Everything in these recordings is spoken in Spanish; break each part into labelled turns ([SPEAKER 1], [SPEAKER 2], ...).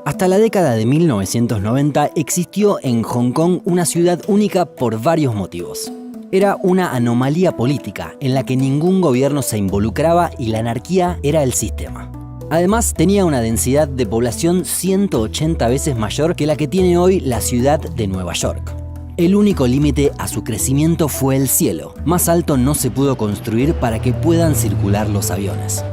[SPEAKER 1] Hasta la década de 1990 existió en Hong Kong una ciudad única por varios motivos. Era una anomalía política en la que ningún gobierno se involucraba y la anarquía era el sistema. Además, tenía una densidad de población 180 veces mayor que la que tiene hoy la ciudad de Nueva York. El único límite a su crecimiento fue el cielo. Más alto no se pudo construir para que puedan circular los aviones.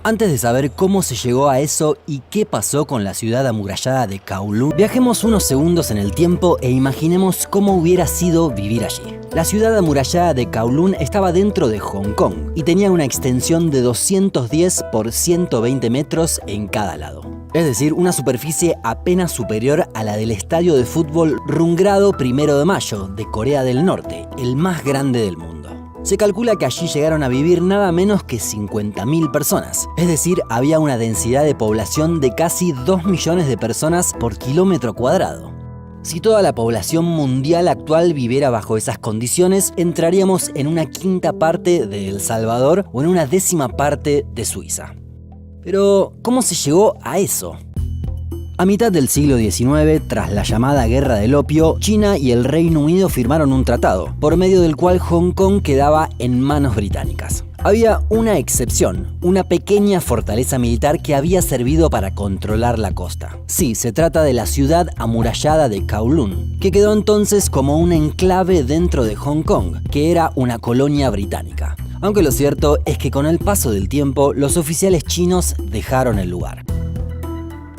[SPEAKER 1] Antes de saber cómo se llegó a eso y qué pasó con la ciudad amurallada de Kowloon, viajemos unos segundos en el tiempo e imaginemos cómo hubiera sido vivir allí. La ciudad amurallada de Kowloon estaba dentro de Hong Kong y tenía una extensión de 210 por 120 metros en cada lado. Es decir, una superficie apenas superior a la del estadio de fútbol Rungrado 1 de Mayo de Corea del Norte, el más grande del mundo. Se calcula que allí llegaron a vivir nada menos que 50.000 personas, es decir, había una densidad de población de casi 2 millones de personas por kilómetro cuadrado. Si toda la población mundial actual viviera bajo esas condiciones, entraríamos en una quinta parte de El Salvador o en una 10ª parte de Suiza. Pero, ¿cómo se llegó a eso? A mitad del siglo XIX, tras la llamada Guerra del Opio, China y el Reino Unido firmaron un tratado, por medio del cual Hong Kong quedaba en manos británicas. Había una excepción, una pequeña fortaleza militar que había servido para controlar la costa. Sí, se trata de la ciudad amurallada de Kowloon, que quedó entonces como un enclave dentro de Hong Kong, que era una colonia británica. Aunque lo cierto es que con el paso del tiempo, los oficiales chinos dejaron el lugar.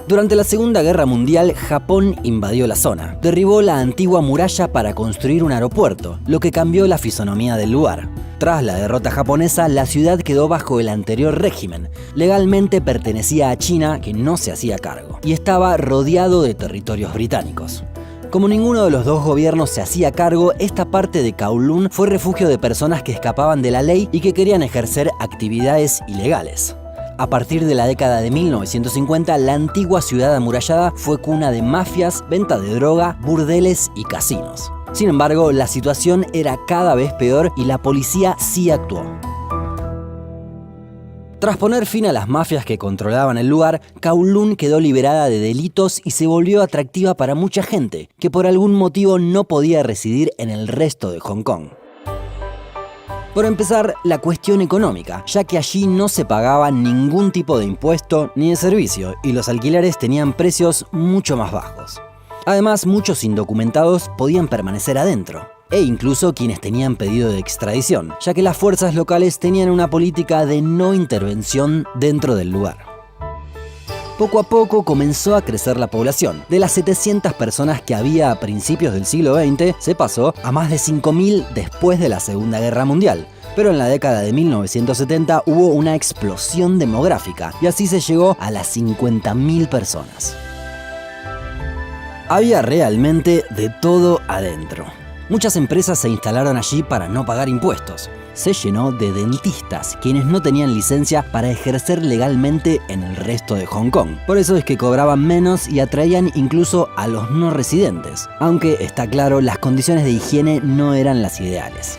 [SPEAKER 1] Durante la Segunda Guerra Mundial, Japón invadió la zona. Derribó la antigua muralla para construir un aeropuerto, lo que cambió la fisonomía del lugar. Tras la derrota japonesa, la ciudad quedó bajo el anterior régimen. Legalmente pertenecía a China, que no se hacía cargo, y estaba rodeado de territorios británicos. Como ninguno de los dos gobiernos se hacía cargo, esta parte de Kowloon fue refugio de personas que escapaban de la ley y que querían ejercer actividades ilegales. A partir de la década de 1950, la antigua ciudad amurallada fue cuna de mafias, venta de droga, burdeles y casinos. Sin embargo, la situación era cada vez peor y la policía sí actuó. Tras poner fin a las mafias que controlaban el lugar, Kowloon quedó liberada de delitos y se volvió atractiva para mucha gente, que por algún motivo no podía residir en el resto de Hong Kong. Por empezar, la cuestión económica, ya que allí no se pagaba ningún tipo de impuesto ni de servicio y los alquileres tenían precios mucho más bajos. Además, muchos indocumentados podían permanecer adentro, e incluso quienes tenían pedido de extradición, ya que las fuerzas locales tenían una política de no intervención dentro del lugar. Poco a poco comenzó a crecer la población. De las 700 personas que había a principios del siglo XX, se pasó a más de 5.000 después de la Segunda Guerra Mundial. Pero en la década de 1970 hubo una explosión demográfica y así se llegó a las 50.000 personas. Había realmente de todo adentro. Muchas empresas se instalaron allí para no pagar impuestos. Se llenó de dentistas, quienes no tenían licencia para ejercer legalmente en el resto de Hong Kong. Por eso es que cobraban menos y atraían incluso a los no residentes. Aunque, está claro, las condiciones de higiene no eran las ideales.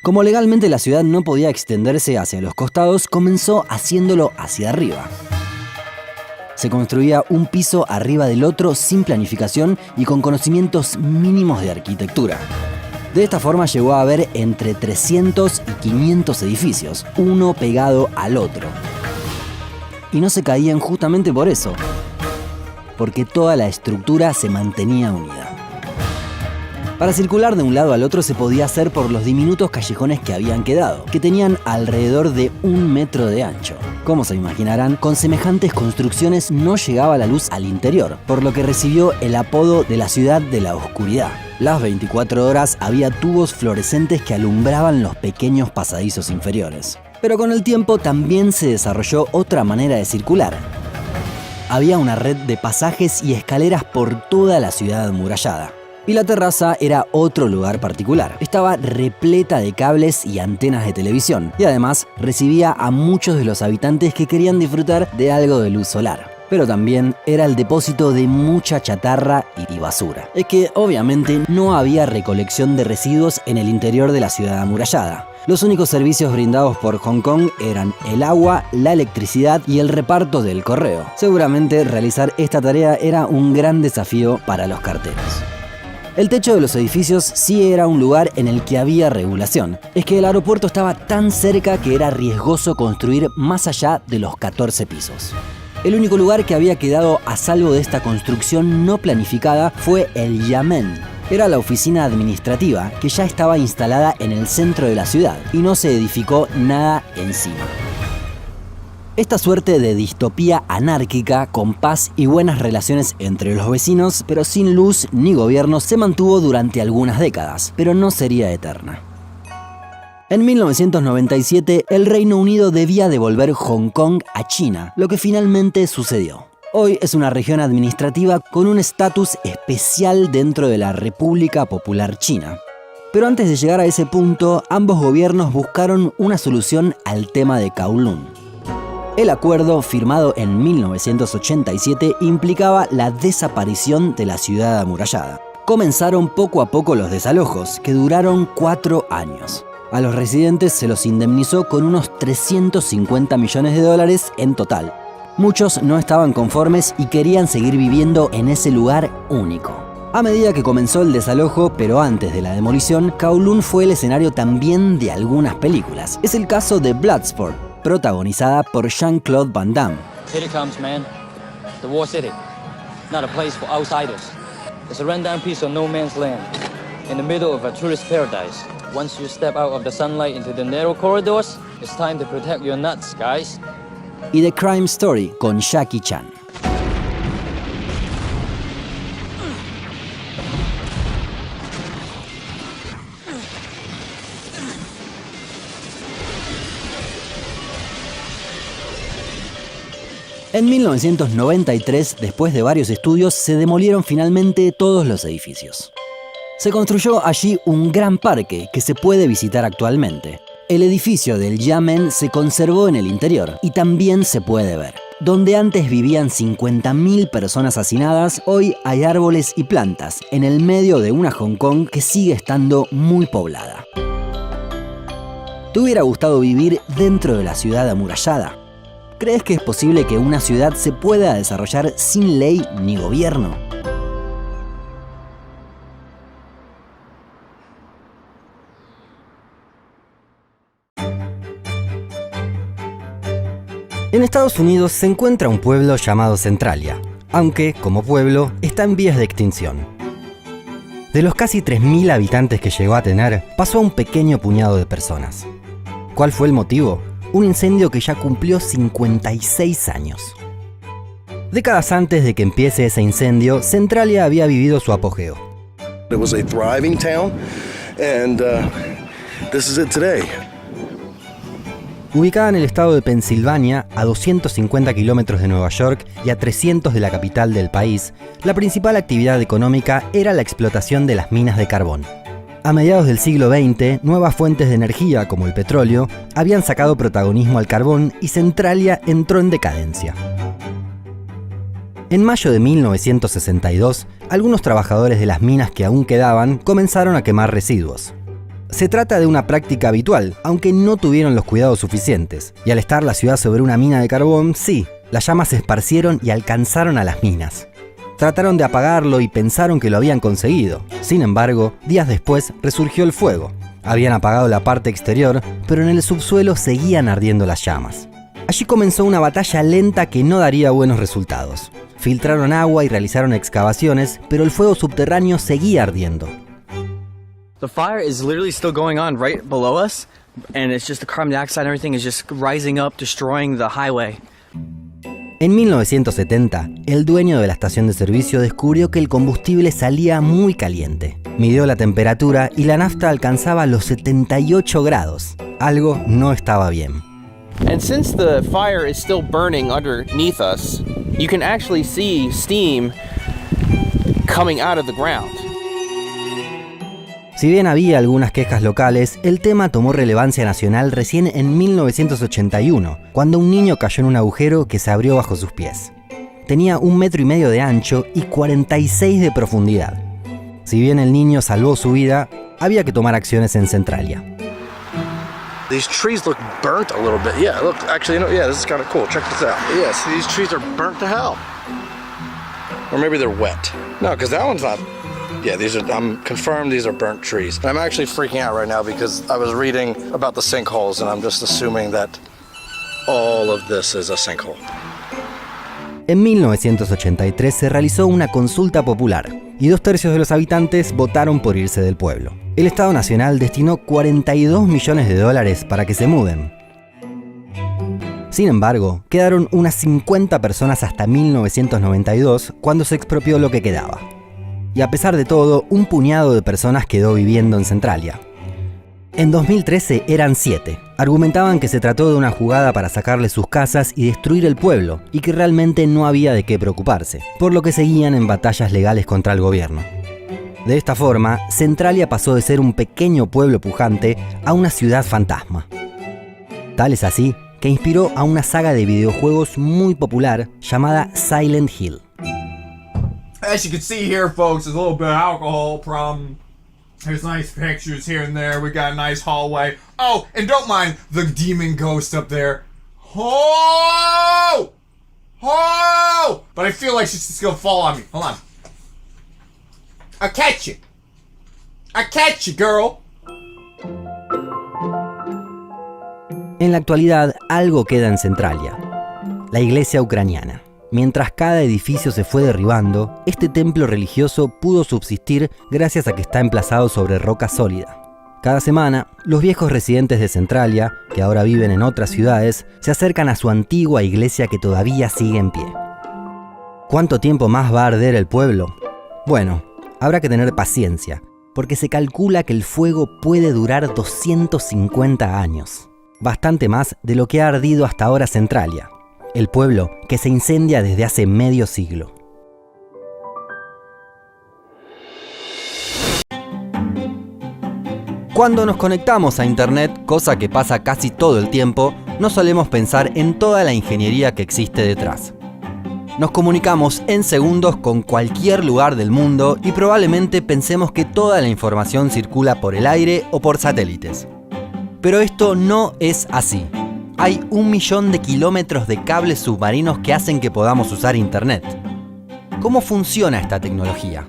[SPEAKER 1] Como legalmente la ciudad no podía extenderse hacia los costados, comenzó haciéndolo hacia arriba. Se construía un piso arriba del otro sin planificación y con conocimientos mínimos de arquitectura. De esta forma llegó a haber entre 300 y 500 edificios, uno pegado al otro. Y no se caían justamente por eso, porque toda la estructura se mantenía unida. Para circular de un lado al otro se podía hacer por los diminutos callejones que habían quedado, que tenían alrededor de 1 metro de ancho. Como se imaginarán, con semejantes construcciones no llegaba la luz al interior, por lo que recibió el apodo de la ciudad de la oscuridad. Las 24 horas había tubos fluorescentes que alumbraban los pequeños pasadizos inferiores. Pero con el tiempo también se desarrolló otra manera de circular. Había una red de pasajes y escaleras por toda la ciudad amurallada. Y la terraza era otro lugar particular. Estaba repleta de cables y antenas de televisión y además recibía a muchos de los habitantes que querían disfrutar de algo de luz solar. pero también era el depósito de mucha chatarra y basura. Es que obviamente no había recolección de residuos en el interior de la ciudad amurallada. Los únicos servicios brindados por Hong Kong eran el agua, la electricidad y el reparto del correo. Seguramente realizar esta tarea era un gran desafío para los carteros. El techo de los edificios sí era un lugar en el que había regulación. Es que el aeropuerto estaba tan cerca que era riesgoso construir más allá de los 14 pisos. El único lugar que había quedado a salvo de esta construcción no planificada fue el Yamen. Era la oficina administrativa que ya estaba instalada en el centro de la ciudad y no se edificó nada encima. Esta suerte de distopía anárquica, con paz y buenas relaciones entre los vecinos, pero sin luz ni gobierno, se mantuvo durante algunas décadas, pero no sería eterna. En 1997, el Reino Unido debía devolver Hong Kong a China, lo que finalmente sucedió. Hoy es una región administrativa con un estatus especial dentro de la República Popular China. Pero antes de llegar a ese punto, ambos gobiernos buscaron una solución al tema de Kowloon. El acuerdo, firmado en 1987, implicaba la desaparición de la ciudad amurallada. Comenzaron poco a poco los desalojos, que duraron 4 años. A los residentes se los indemnizó con unos 350 millones de dólares en total. Muchos no estaban conformes y querían seguir viviendo en ese lugar único. A medida que comenzó el desalojo, pero antes de la demolición, Kowloon fue el escenario también de algunas películas. Es el caso de Bloodsport, protagonizada por Jean-Claude Van Damme.
[SPEAKER 2] Here it comes, man. The War City. Not a place for outsiders. It's a rundown piece of no man's land, in the middle of a tourist paradise. Once you step out of the sunlight into the narrow corridors, it's time to protect your nuts, guys.
[SPEAKER 1] Y The Crime Story, con Jackie Chan. En 1993, después de varios estudios, se demolieron finalmente todos los edificios. Se construyó allí un gran parque que se puede visitar actualmente. El edificio del Yamen se conservó en el interior y también se puede ver. Donde antes vivían 50.000 personas hacinadas, hoy hay árboles y plantas en el medio de una Hong Kong que sigue estando muy poblada. ¿Te hubiera gustado vivir dentro de la ciudad amurallada? ¿Crees que es posible que una ciudad se pueda desarrollar sin ley ni gobierno? En Estados Unidos se encuentra un pueblo llamado Centralia, aunque, como pueblo, está en vías de extinción. De los casi 3.000 habitantes que llegó a tener, pasó a un pequeño puñado de personas. ¿Cuál fue el motivo? Un incendio que ya cumplió 56 años. Décadas antes de que empiece ese incendio, Centralia había vivido su apogeo.
[SPEAKER 3] It was a thriving town, and this is it today.
[SPEAKER 1] Ubicada en el estado de Pensilvania, a 250 kilómetros de Nueva York y a 300 de la capital del país, la principal actividad económica era la explotación de las minas de carbón. A mediados del siglo XX, nuevas fuentes de energía, como el petróleo, habían sacado protagonismo al carbón y Centralia entró en decadencia. En mayo de 1962, algunos trabajadores de las minas que aún quedaban comenzaron a quemar residuos. Se trata de una práctica habitual, aunque no tuvieron los cuidados suficientes, y al estar la ciudad sobre una mina de carbón, sí, las llamas se esparcieron y alcanzaron a las minas. Trataron de apagarlo y pensaron que lo habían conseguido. Sin embargo, días después resurgió el fuego. Habían apagado la parte exterior, pero en el subsuelo seguían ardiendo las llamas. Allí comenzó una batalla lenta que no daría buenos resultados. Filtraron agua y realizaron excavaciones, pero el fuego subterráneo seguía ardiendo.
[SPEAKER 4] The fire is literally still going on right below us, and it's just the carbon dioxide and everything is just rising up, destroying the highway.
[SPEAKER 1] En 1970, el dueño de la estación de servicio descubrió que el combustible salía muy caliente. Midió la temperatura y la nafta alcanzaba los 78 grados. Algo no estaba bien.
[SPEAKER 5] And since the fire is still burning underneath us, you can actually see steam coming out of the ground.
[SPEAKER 1] Si bien había algunas quejas locales, el tema tomó relevancia nacional recién en 1981, cuando un niño cayó en un agujero que se abrió bajo sus pies. tenía 1,5 metros de ancho y 46 de profundidad. Si bien el niño salvó su vida, había que tomar acciones en Centralia.
[SPEAKER 3] These trees look burnt a little bit. Yeah, look, actually, yeah, this is kind of cool. Check this out. Yeah, see, these trees are burnt to hell. Or maybe they're wet. No, because that one's not. Yeah, I'm confirmed these are burnt trees. I'm actually freaking out right now because I was reading about the sinkholes and I'm just assuming that all of this is a sinkhole.
[SPEAKER 1] En 1983 se realizó una consulta popular y 2/3 de los habitantes votaron por irse del pueblo. El Estado Nacional destinó $42 millones para que se muden. Sin embargo, quedaron unas 50 personas hasta 1992, cuando se expropió lo que quedaba. Y a pesar de todo, un puñado de personas quedó viviendo en Centralia. En 2013 eran 7. Argumentaban que se trató de una jugada para sacarle sus casas y destruir el pueblo, y que realmente no había de qué preocuparse, por lo que seguían en batallas legales contra el gobierno. De esta forma, Centralia pasó de ser un pequeño pueblo pujante a una ciudad fantasma. Tal es así que inspiró a una saga de videojuegos muy popular llamada Silent Hill.
[SPEAKER 6] As you can see here, folks, there's a little bit of alcohol problem. There's nice pictures here and there. We got a nice hallway. Oh, and don't mind the demon ghost up there. Oh! Oh! But I feel like she's just gonna fall on me. Hold on. I'll catch you. I'll catch you, girl.
[SPEAKER 1] En la actualidad, algo queda en Centralia: la iglesia ucraniana. Mientras cada edificio se fue derribando, este templo religioso pudo subsistir gracias a que está emplazado sobre roca sólida. Cada semana, los viejos residentes de Centralia, que ahora viven en otras ciudades, se acercan a su antigua iglesia que todavía sigue en pie. ¿Cuánto tiempo más va a arder el pueblo? Bueno, habrá que tener paciencia, porque se calcula que el fuego puede durar 250 años. Bastante más de lo que ha ardido hasta ahora Centralia, el pueblo que se incendia desde hace medio siglo. Cuando nos conectamos a Internet, cosa que pasa casi todo el tiempo, no solemos pensar en toda la ingeniería que existe detrás. Nos comunicamos en segundos con cualquier lugar del mundo y probablemente pensemos que toda la información circula por el aire o por satélites. Pero esto no es así. Hay 1 millón de kilómetros de cables submarinos que hacen que podamos usar Internet. ¿Cómo funciona esta tecnología?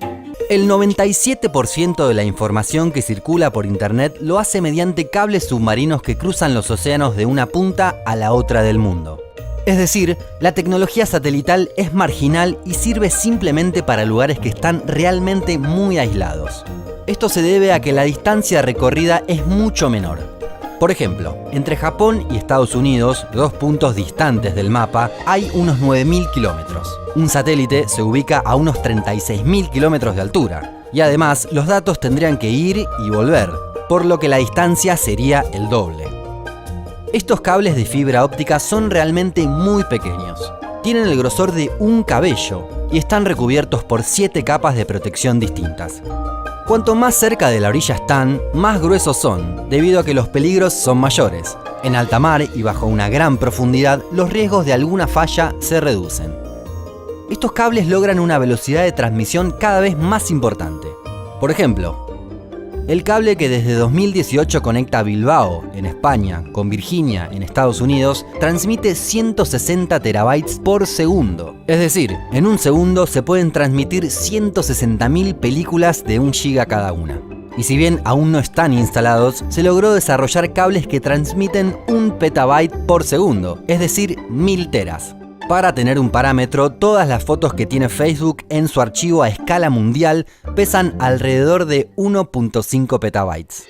[SPEAKER 1] El 97% de la información que circula por Internet lo hace mediante cables submarinos que cruzan los océanos de una punta a la otra del mundo. Es decir, la tecnología satelital es marginal y sirve simplemente para lugares que están realmente muy aislados. Esto se debe a que la distancia recorrida es mucho menor. Por ejemplo, entre Japón y Estados Unidos, 2 puntos distantes del mapa, hay unos 9.000 kilómetros. Un satélite se ubica a unos 36.000 kilómetros de altura. Y además, los datos tendrían que ir y volver, por lo que la distancia sería el doble. Estos cables de fibra óptica son realmente muy pequeños. Tienen el grosor de un cabello y están recubiertos por 7 capas de protección distintas. Cuanto más cerca de la orilla están, más gruesos son, debido a que los peligros son mayores. En alta mar y bajo una gran profundidad, los riesgos de alguna falla se reducen. Estos cables logran una velocidad de transmisión cada vez más importante. Por ejemplo, el cable que desde 2018 conecta Bilbao, en España, con Virginia, en Estados Unidos, transmite 160 terabytes por segundo. Es decir, en un segundo se pueden transmitir 160.000 películas de 1 giga cada una. Y si bien aún no están instalados, se logró desarrollar cables que transmiten 1 petabyte por segundo, es decir, 1000 teras. Para tener un parámetro, todas las fotos que tiene Facebook en su archivo a escala mundial pesan alrededor de 1.5 petabytes.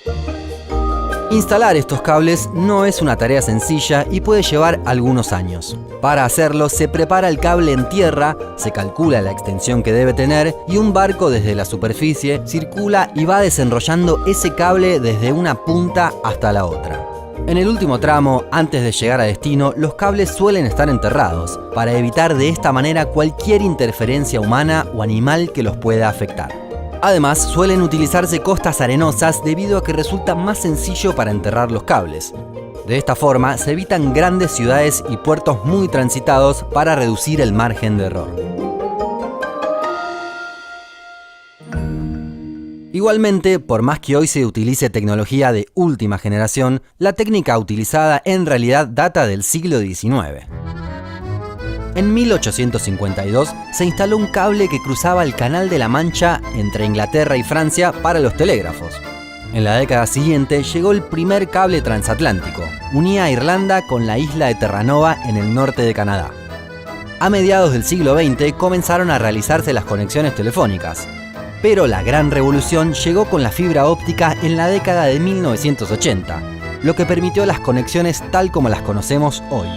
[SPEAKER 1] Instalar estos cables no es una tarea sencilla y puede llevar algunos años. Para hacerlo, se prepara el cable en tierra, se calcula la extensión que debe tener y un barco desde la superficie circula y va desenrollando ese cable desde una punta hasta la otra. En el último tramo, antes de llegar a destino, los cables suelen estar enterrados, para evitar de esta manera cualquier interferencia humana o animal que los pueda afectar. Además, suelen utilizarse costas arenosas debido a que resulta más sencillo para enterrar los cables. De esta forma se evitan grandes ciudades y puertos muy transitados para reducir el margen de error. Igualmente, por más que hoy se utilice tecnología de última generación, la técnica utilizada en realidad data del siglo XIX. En 1852 se instaló un cable que cruzaba el Canal de la Mancha entre Inglaterra y Francia para los telégrafos. En la década siguiente llegó el primer cable transatlántico. Unía a Irlanda con la isla de Terranova en el norte de Canadá. A mediados del siglo XX comenzaron a realizarse las conexiones telefónicas. Pero la gran revolución llegó con la fibra óptica en la década de 1980, lo que permitió las conexiones tal como las conocemos hoy.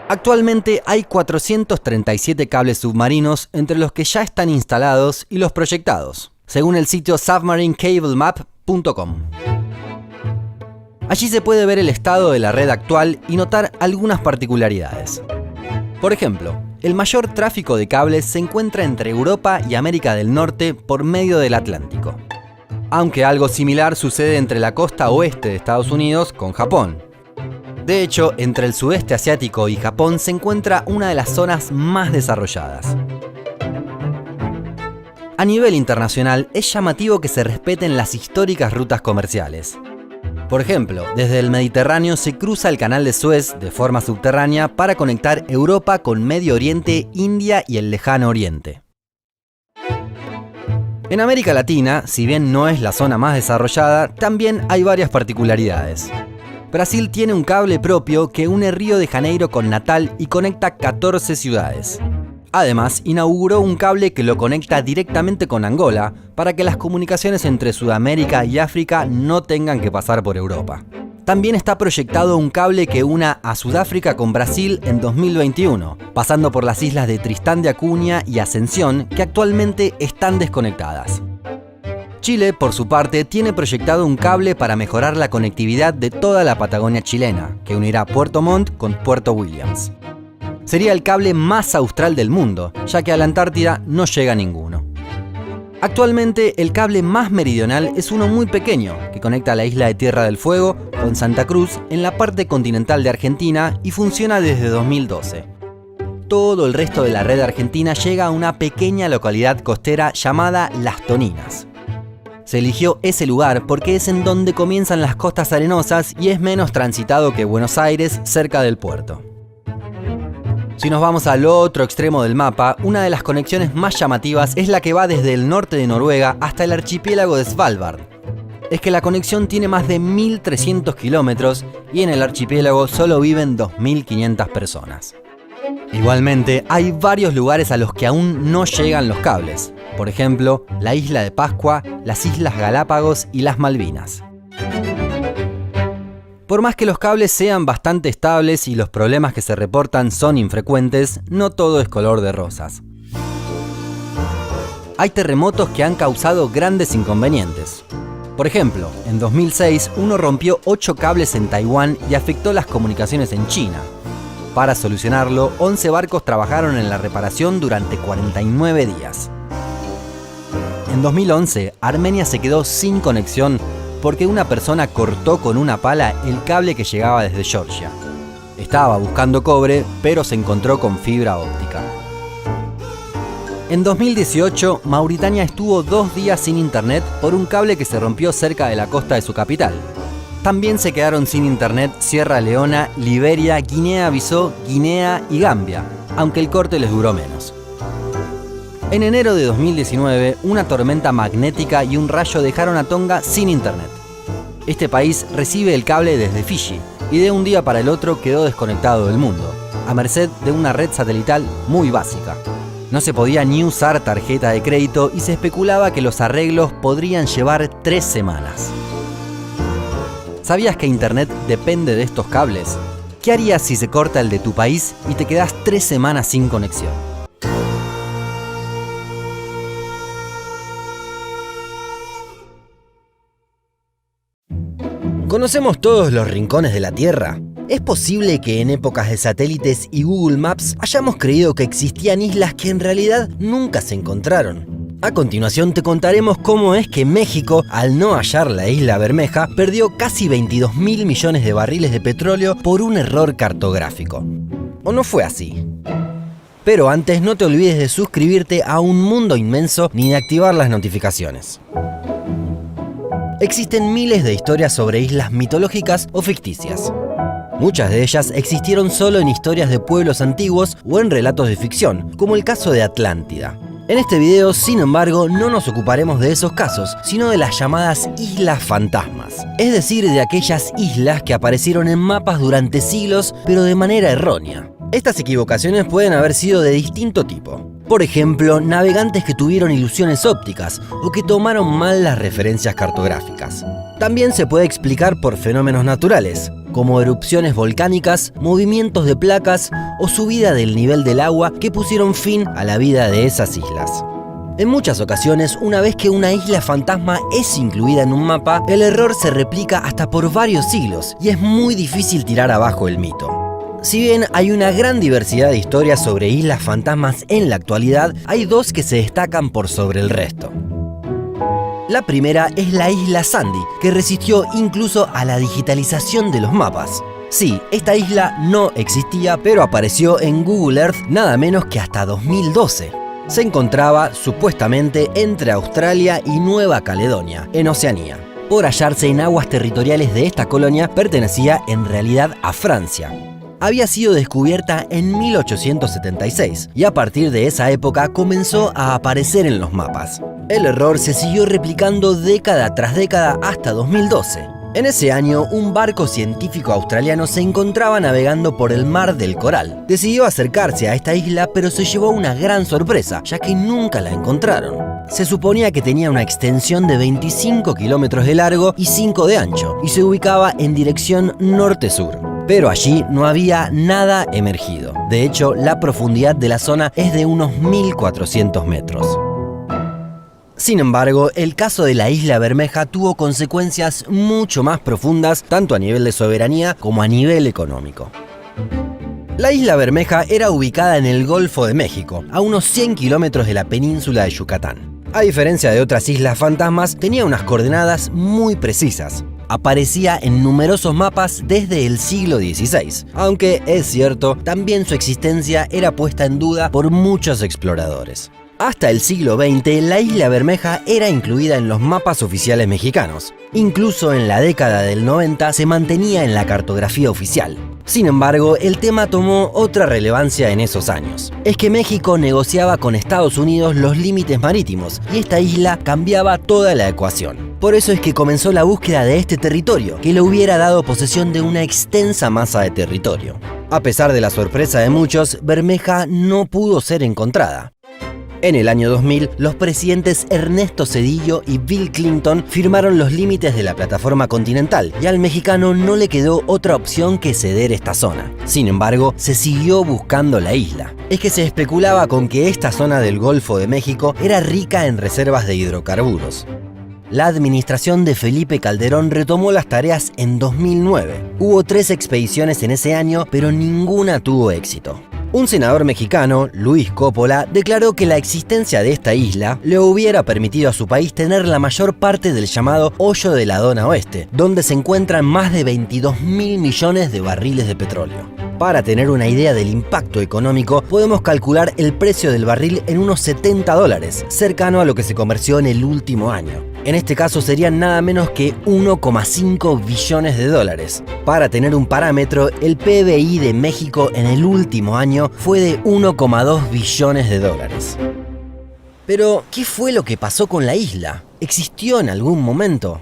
[SPEAKER 1] Actualmente hay 437 cables submarinos entre los que ya están instalados y los proyectados, según el sitio submarinecablemap.com. Allí se puede ver el estado de la red actual y notar algunas particularidades. Por ejemplo, el mayor tráfico de cables se encuentra entre Europa y América del Norte por medio del Atlántico. Aunque algo similar sucede entre la costa oeste de Estados Unidos con Japón. De hecho, entre el sudeste asiático y Japón se encuentra una de las zonas más desarrolladas. A nivel internacional, es llamativo que se respeten las históricas rutas comerciales. Por ejemplo, desde el Mediterráneo se cruza el Canal de Suez de forma subterránea para conectar Europa con Medio Oriente, India y el Lejano Oriente. En América Latina, si bien no es la zona más desarrollada, también hay varias particularidades. Brasil tiene un cable propio que une Río de Janeiro con Natal y conecta 14 ciudades. Además, inauguró un cable que lo conecta directamente con Angola para que las comunicaciones entre Sudamérica y África no tengan que pasar por Europa. También está proyectado un cable que una a Sudáfrica con Brasil en 2021, pasando por las islas de Tristán de Acuña y Ascensión, que actualmente están desconectadas. Chile, por su parte, tiene proyectado un cable para mejorar la conectividad de toda la Patagonia chilena, que unirá Puerto Montt con Puerto Williams. Sería el cable más austral del mundo, ya que a la Antártida no llega ninguno. Actualmente, el cable más meridional es uno muy pequeño, que conecta la isla de Tierra del Fuego con Santa Cruz en la parte continental de Argentina y funciona desde 2012. Todo el resto de la red argentina llega a una pequeña localidad costera llamada Las Toninas. Se eligió ese lugar porque es en donde comienzan las costas arenosas y es menos transitado que Buenos Aires, cerca del puerto. Si nos vamos al otro extremo del mapa, una de las conexiones más llamativas es la que va desde el norte de Noruega hasta el archipiélago de Svalbard. Es que la conexión tiene más de 1.300 kilómetros y en el archipiélago solo viven 2.500 personas. Igualmente, hay varios lugares a los que aún no llegan los cables. Por ejemplo, la isla de Pascua, las Islas Galápagos y las Malvinas. Por más que los cables sean bastante estables y los problemas que se reportan son infrecuentes, no todo es color de rosas. Hay terremotos que han causado grandes inconvenientes. Por ejemplo, en 2006 uno rompió 8 cables en Taiwán y afectó las comunicaciones en China. Para solucionarlo, 11 barcos trabajaron en la reparación durante 49 días. En 2011, Armenia se quedó sin conexión porque una persona cortó con una pala el cable que llegaba desde Georgia. Estaba buscando cobre, pero se encontró con fibra óptica. En 2018, Mauritania estuvo 2 días sin internet por un cable que se rompió cerca de la costa de su capital. También se quedaron sin internet Sierra Leona, Liberia, Guinea-Bissau, Guinea y Gambia, aunque el corte les duró menos. En enero de 2019, una tormenta magnética y un rayo dejaron a Tonga sin internet. Este país recibe el cable desde Fiji y de un día para el otro quedó desconectado del mundo, a merced de una red satelital muy básica. No se podía ni usar tarjeta de crédito y se especulaba que los arreglos podrían llevar 3 semanas. ¿Sabías que internet depende de estos cables? ¿Qué harías si se corta el de tu país y te quedás 3 semanas sin conexión? ¿Conocemos todos los rincones de la Tierra? ¿Es posible que en épocas de satélites y Google Maps hayamos creído que existían islas que en realidad nunca se encontraron? A continuación te contaremos cómo es que México, al no hallar la isla Bermeja, perdió casi 22.000 millones de barriles de petróleo por un error cartográfico. ¿O no fue así? Pero antes no te olvides de suscribirte a Un Mundo Inmenso ni de activar las notificaciones. Existen miles de historias sobre islas mitológicas o ficticias. Muchas de ellas existieron solo en historias de pueblos antiguos o en relatos de ficción, como el caso de Atlántida. En este video, sin embargo, no nos ocuparemos de esos casos, sino de las llamadas islas fantasmas. Es decir, de aquellas islas que aparecieron en mapas durante siglos, pero de manera errónea. Estas equivocaciones pueden haber sido de distinto tipo. Por ejemplo, navegantes que tuvieron ilusiones ópticas o que tomaron mal las referencias cartográficas. También se puede explicar por fenómenos naturales, como erupciones volcánicas, movimientos de placas o subida del nivel del agua que pusieron fin a la vida de esas islas. En muchas ocasiones, una vez que una isla fantasma es incluida en un mapa, el error se replica hasta por varios siglos y es muy difícil tirar abajo el mito. Si bien hay una gran diversidad de historias sobre islas fantasmas en la actualidad, hay dos que se destacan por sobre el resto. La primera es la isla Sandy, que resistió incluso a la digitalización de los mapas. Sí, esta isla no existía, pero apareció en Google Earth nada menos que hasta 2012. Se encontraba, supuestamente, entre Australia y Nueva Caledonia, en Oceanía. Por hallarse en aguas territoriales de esta colonia, pertenecía en realidad a Francia. Había sido descubierta en 1876 y a partir de esa época comenzó a aparecer en los mapas. El error se siguió replicando década tras década hasta 2012. En ese año, un barco científico australiano se encontraba navegando por el Mar del Coral. Decidió acercarse a esta isla, pero se llevó una gran sorpresa, ya que nunca la encontraron. Se suponía que tenía una extensión de 25 kilómetros de largo y 5 de ancho, y se ubicaba en dirección norte-sur. Pero allí no había nada emergido. De hecho, la profundidad de la zona es de unos 1.400 metros. Sin embargo, el caso de la isla Bermeja tuvo consecuencias mucho más profundas, tanto a nivel de soberanía como a nivel económico. La isla Bermeja era ubicada en el Golfo de México, a unos 100 kilómetros de la península de Yucatán. A diferencia de otras islas fantasmas, tenía unas coordenadas muy precisas. Aparecía en numerosos mapas desde el siglo XVI, aunque es cierto, también su existencia era puesta en duda por muchos exploradores. Hasta el siglo XX, la isla Bermeja era incluida en los mapas oficiales mexicanos. Incluso en la década del 90 se mantenía en la cartografía oficial. Sin embargo, el tema tomó otra relevancia en esos años. Es que México negociaba con Estados Unidos los límites marítimos y esta isla cambiaba toda la ecuación. Por eso es que comenzó la búsqueda de este territorio, que le hubiera dado posesión de una extensa masa de territorio. A pesar de la sorpresa de muchos, Bermeja no pudo ser encontrada. En el año 2000, los presidentes Ernesto Zedillo y Bill Clinton firmaron los límites de la plataforma continental y al mexicano no le quedó otra opción que ceder esta zona. Sin embargo, se siguió buscando la isla. Es que se especulaba con que esta zona del Golfo de México era rica en reservas de hidrocarburos. La administración de Felipe Calderón retomó las tareas en 2009. Hubo 3 expediciones en ese año, pero ninguna tuvo éxito. Un senador mexicano, Luis Coppola, declaró que la existencia de esta isla le hubiera permitido a su país tener la mayor parte del llamado hoyo de la Dona Oeste, donde se encuentran más de 22.000 millones de barriles de petróleo. Para tener una idea del impacto económico, podemos calcular el precio del barril en unos $70, cercano a lo que se comerció en el último año. En este caso serían nada menos que 1,5 billones de dólares. Para tener un parámetro, el PBI de México en el último año fue de 1,2 billones de dólares. Pero, ¿qué fue lo que pasó con la isla? ¿Existió en algún momento?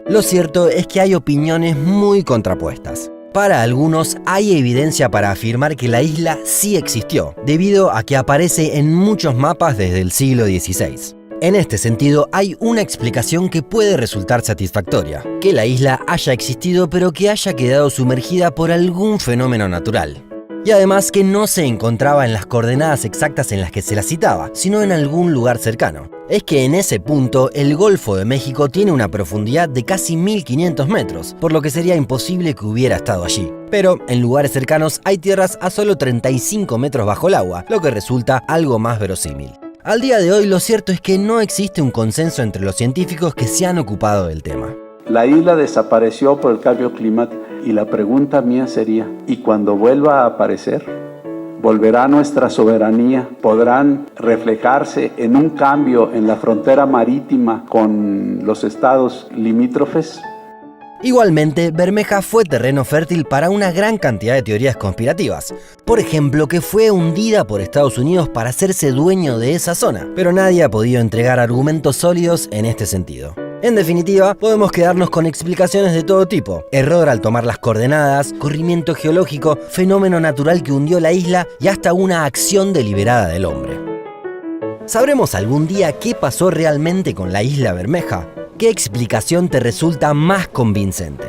[SPEAKER 1] Lo cierto es que hay opiniones muy contrapuestas. Para algunos hay evidencia para afirmar que la isla sí existió, debido a que aparece en muchos mapas desde el siglo XVI. En este sentido, hay una explicación que puede resultar satisfactoria: que la isla haya existido pero que haya quedado sumergida por algún fenómeno natural. Y además que no se encontraba en las coordenadas exactas en las que se la citaba, sino en algún lugar cercano. Es que en ese punto, el Golfo de México tiene una profundidad de casi 1.500 metros, por lo que sería imposible que hubiera estado allí. Pero en lugares cercanos hay tierras a solo 35 metros bajo el agua, lo que resulta algo más verosímil. Al día de hoy lo cierto es que no existe un consenso entre los científicos que se han ocupado del tema.
[SPEAKER 7] La isla desapareció por el cambio climático y la pregunta mía sería, ¿y cuando vuelva a aparecer? ¿Volverá nuestra soberanía? ¿Podrán reflejarse en un cambio en la frontera marítima con los estados limítrofes?
[SPEAKER 1] Igualmente, Bermeja fue terreno fértil para una gran cantidad de teorías conspirativas. Por ejemplo, que fue hundida por Estados Unidos para hacerse dueño de esa zona, pero nadie ha podido entregar argumentos sólidos en este sentido. En definitiva, podemos quedarnos con explicaciones de todo tipo: error al tomar las coordenadas, corrimiento geológico, fenómeno natural que hundió la isla y hasta una acción deliberada del hombre. ¿Sabremos algún día qué pasó realmente con la isla Bermeja? ¿Qué explicación te resulta más convincente?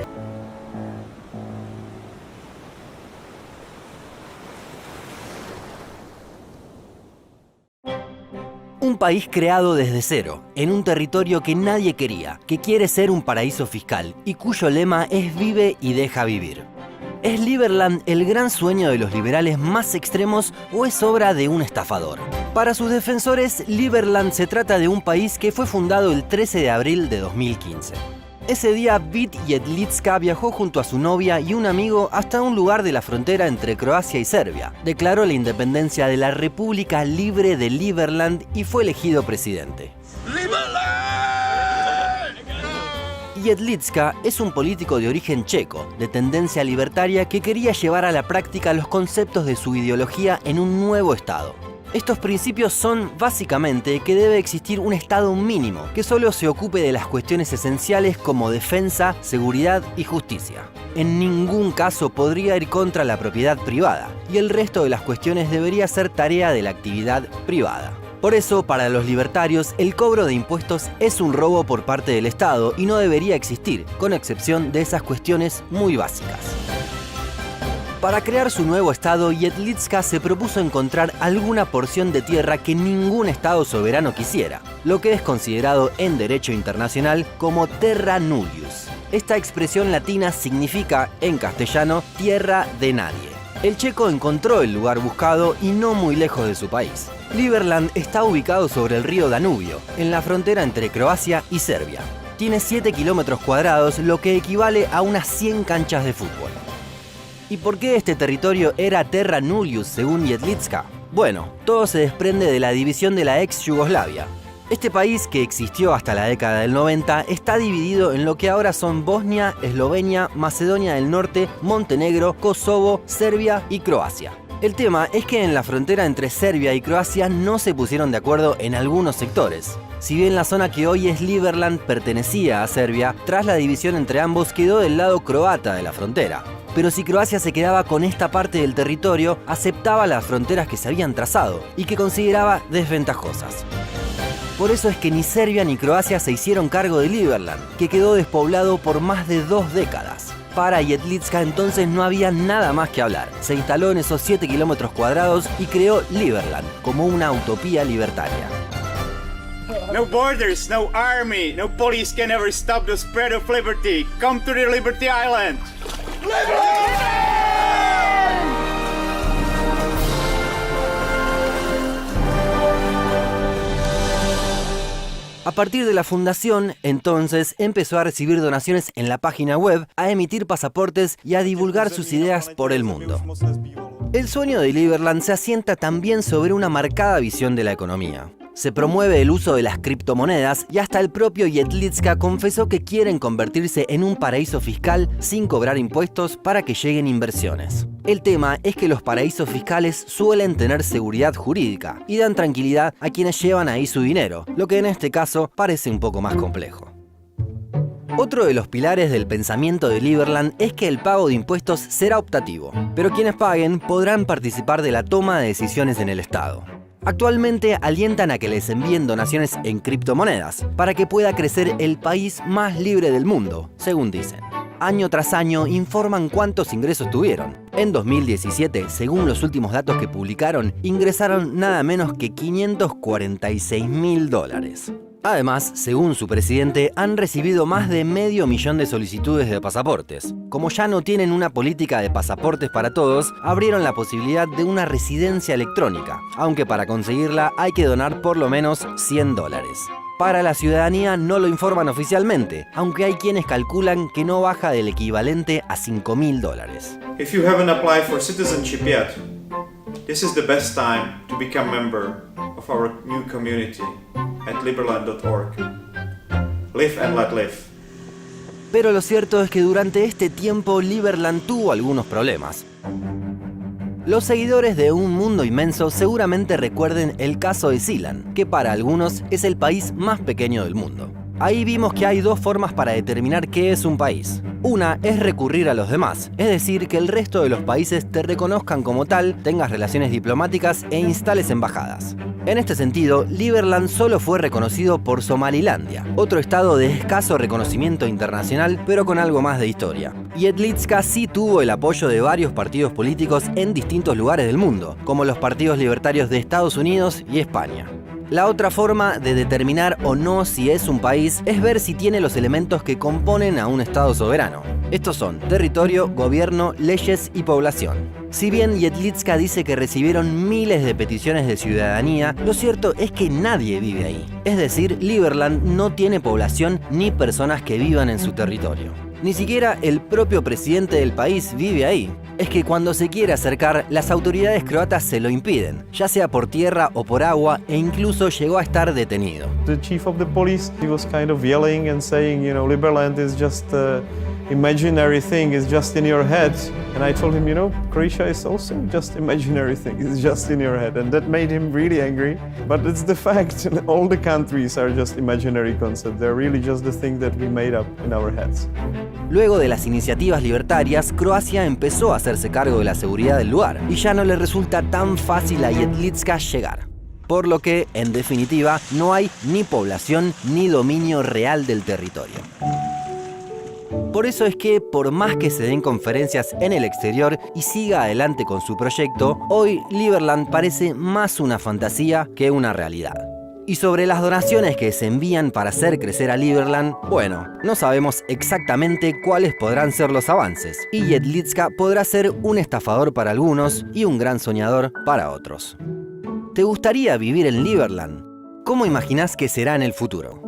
[SPEAKER 1] Un país creado desde cero, en un territorio que nadie quería, que quiere ser un paraíso fiscal y cuyo lema es vive y deja vivir. ¿Es Liberland el gran sueño de los liberales más extremos o es obra de un estafador? Para sus defensores, Liberland se trata de un país que fue fundado el 13 de abril de 2015. Ese día, Vít Jedlicka viajó junto a su novia y un amigo hasta un lugar de la frontera entre Croacia y Serbia. Declaró la independencia de la República Libre de Liberland y fue elegido presidente. Jedlicka es un político de origen checo, de tendencia libertaria, que quería llevar a la práctica los conceptos de su ideología en un nuevo estado. Estos principios son, básicamente, que debe existir un estado mínimo, que solo se ocupe de las cuestiones esenciales como defensa, seguridad y justicia. En ningún caso podría ir contra la propiedad privada, y el resto de las cuestiones debería ser tarea de la actividad privada. Por eso, para los libertarios, el cobro de impuestos es un robo por parte del Estado y no debería existir, con excepción de esas cuestiones muy básicas. Para crear su nuevo estado, Jedlicka se propuso encontrar alguna porción de tierra que ningún estado soberano quisiera, lo que es considerado en derecho internacional como terra nullius. Esta expresión latina significa, en castellano, tierra de nadie. El checo encontró el lugar buscado y no muy lejos de su país. Liberland está ubicado sobre el río Danubio, en la frontera entre Croacia y Serbia. Tiene 7 kilómetros cuadrados, lo que equivale a unas 100 canchas de fútbol. ¿Y por qué este territorio era terra nullius según Jedlicka? Bueno, todo se desprende de la división de la ex Yugoslavia. Este país, que existió hasta la década del 90, está dividido en lo que ahora son Bosnia, Eslovenia, Macedonia del Norte, Montenegro, Kosovo, Serbia y Croacia. El tema es que en la frontera entre Serbia y Croacia no se pusieron de acuerdo en algunos sectores. Si bien la zona que hoy es Liberland pertenecía a Serbia, tras la división entre ambos quedó del lado croata de la frontera. Pero si Croacia se quedaba con esta parte del territorio, aceptaba las fronteras que se habían trazado y que consideraba desventajosas. Por eso es que ni Serbia ni Croacia se hicieron cargo de Liberland, que quedó despoblado por más de 2 décadas. Para Jedlicka entonces no había nada más que hablar. Se instaló en esos 7 kilómetros cuadrados y creó Liberland como una utopía libertaria.
[SPEAKER 8] No borders, no army, no police can ever stop the spread of liberty. Come to the Liberty Island.
[SPEAKER 1] A partir de la fundación, entonces, empezó a recibir donaciones en la página web, a emitir pasaportes y a divulgar sus ideas por el mundo. El sueño de Liberland se asienta también sobre una marcada visión de la economía. Se promueve el uso de las criptomonedas y hasta el propio Jedlicka confesó que quieren convertirse en un paraíso fiscal sin cobrar impuestos para que lleguen inversiones. El tema es que los paraísos fiscales suelen tener seguridad jurídica y dan tranquilidad a quienes llevan ahí su dinero, lo que en este caso parece un poco más complejo. Otro de los pilares del pensamiento de Liberland es que el pago de impuestos será optativo, pero quienes paguen podrán participar de la toma de decisiones en el Estado. Actualmente alientan a que les envíen donaciones en criptomonedas para que pueda crecer el país más libre del mundo, según dicen. Año tras año informan cuántos ingresos tuvieron. En 2017, según los últimos datos que publicaron, ingresaron nada menos que $546.000. Además, según su presidente, han recibido más de 500.000 de solicitudes de pasaportes. Como ya no tienen una política de pasaportes para todos, abrieron la posibilidad de una residencia electrónica, aunque para conseguirla hay que donar por lo menos $100. Para la ciudadanía no lo informan oficialmente, aunque hay quienes calculan que no baja del equivalente a $5.000.
[SPEAKER 9] If you haven't applied for citizenship yet, this is the best time to become member of our new community at liberland.org. Live and let live.
[SPEAKER 1] Pero lo cierto es que durante este tiempo Liberland tuvo algunos problemas. Los seguidores de Un Mundo Inmenso seguramente recuerden el caso de Sealand, que para algunos es el país más pequeño del mundo. Ahí vimos que hay dos formas para determinar qué es un país. Una es recurrir a los demás, es decir, que el resto de los países te reconozcan como tal, tengas relaciones diplomáticas e instales embajadas. En este sentido, Liberland solo fue reconocido por Somalilandia, otro estado de escaso reconocimiento internacional, pero con algo más de historia. Y Jedlicka sí tuvo el apoyo de varios partidos políticos en distintos lugares del mundo, como los partidos libertarios de Estados Unidos y España. La otra forma de determinar o no si es un país es ver si tiene los elementos que componen a un estado soberano. Estos son territorio, gobierno, leyes y población. Si bien Jedlicka dice que recibieron miles de peticiones de ciudadanía, lo cierto es que nadie vive ahí. Es decir, Liberland no tiene población ni personas que vivan en su territorio. Ni siquiera el propio presidente del país vive ahí. Es que cuando se quiere acercar, las autoridades croatas se lo impiden, ya sea por tierra o por agua, e incluso llegó a estar detenido.
[SPEAKER 10] The chief of the police, he was kind of yelling and saying, you know, Liberland is just imaginary thing, is just in your head. And I told him, you know, Croatia is also just imaginary thing, it's just in your head. And that made him really angry. But it's the fact, all the countries are just imaginary concepts. They're really just the thing that we made up in our heads.
[SPEAKER 1] Luego de las iniciativas libertarias, Croacia empezó a hacerse cargo de la seguridad del lugar y ya no le resulta tan fácil a Jedlicka llegar. Por lo que, en definitiva, no hay ni población ni dominio real del territorio. Por eso es que, por más que se den conferencias en el exterior y siga adelante con su proyecto, hoy Liberland parece más una fantasía que una realidad. Y sobre las donaciones que se envían para hacer crecer a Liberland, bueno, no sabemos exactamente cuáles podrán ser los avances, y Jedlicka podrá ser un estafador para algunos y un gran soñador para otros. ¿Te gustaría vivir en Liberland? ¿Cómo imaginás que será en el futuro?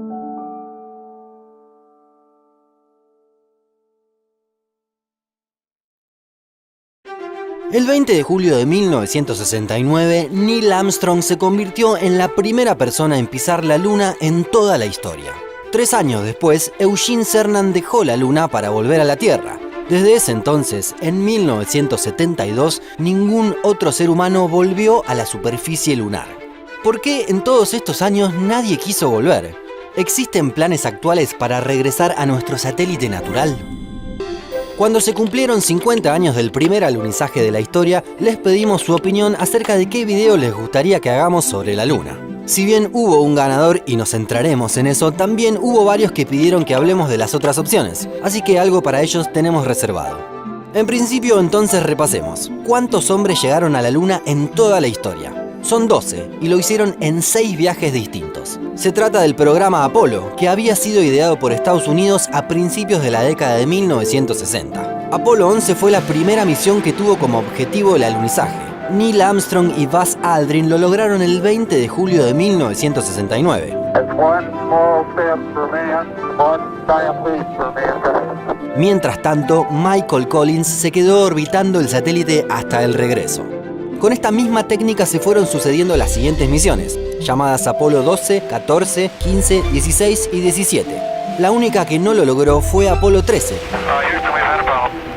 [SPEAKER 1] El 20 de julio de 1969, Neil Armstrong se convirtió en la primera persona en pisar la Luna en toda la historia. 3 años después, Eugene Cernan dejó la Luna para volver a la Tierra. Desde ese entonces, en 1972, ningún otro ser humano volvió a la superficie lunar. ¿Por qué en todos estos años nadie quiso volver? ¿Existen planes actuales para regresar a nuestro satélite natural? Cuando se cumplieron 50 años del primer alunizaje de la historia, les pedimos su opinión acerca de qué video les gustaría que hagamos sobre la Luna. Si bien hubo un ganador y nos centraremos en eso, también hubo varios que pidieron que hablemos de las otras opciones, así que algo para ellos tenemos reservado. En principio, entonces repasemos. ¿Cuántos hombres llegaron a la Luna en toda la historia? Son 12, y lo hicieron en 6 viajes distintos. Se trata del programa Apolo, que había sido ideado por Estados Unidos a principios de la década de 1960. Apolo 11 fue la primera misión que tuvo como objetivo el alunizaje. Neil Armstrong y Buzz Aldrin lo lograron el 20 de julio de 1969. Mientras tanto, Michael Collins se quedó orbitando el satélite hasta el regreso. Con esta misma técnica se fueron sucediendo las siguientes misiones, llamadas Apolo 12, 14, 15, 16 y 17. La única que no lo logró fue Apolo 13,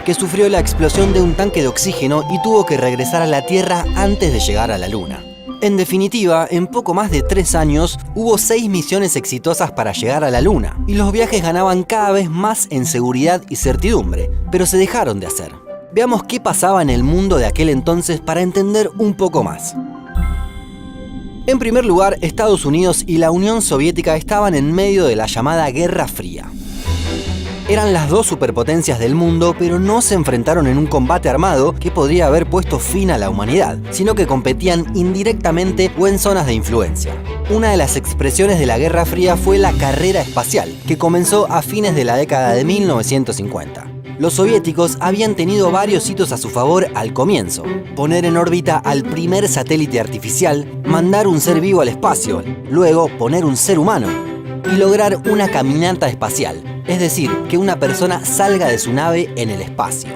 [SPEAKER 1] que sufrió la explosión de un tanque de oxígeno y tuvo que regresar a la Tierra antes de llegar a la Luna. En definitiva, en poco más de 3 años, hubo 6 misiones exitosas para llegar a la Luna, y los viajes ganaban cada vez más en seguridad y certidumbre, pero se dejaron de hacer. Veamos qué pasaba en el mundo de aquel entonces para entender un poco más. En primer lugar, Estados Unidos y la Unión Soviética estaban en medio de la llamada Guerra Fría. Eran las dos superpotencias del mundo, pero no se enfrentaron en un combate armado que podría haber puesto fin a la humanidad, sino que competían indirectamente o en zonas de influencia. Una de las expresiones de la Guerra Fría fue la carrera espacial, que comenzó a fines de la década de 1950. Los soviéticos habían tenido varios hitos a su favor al comienzo: poner en órbita al primer satélite artificial, mandar un ser vivo al espacio, luego poner un ser humano y lograr una caminata espacial, es decir, que una persona salga de su nave en el espacio.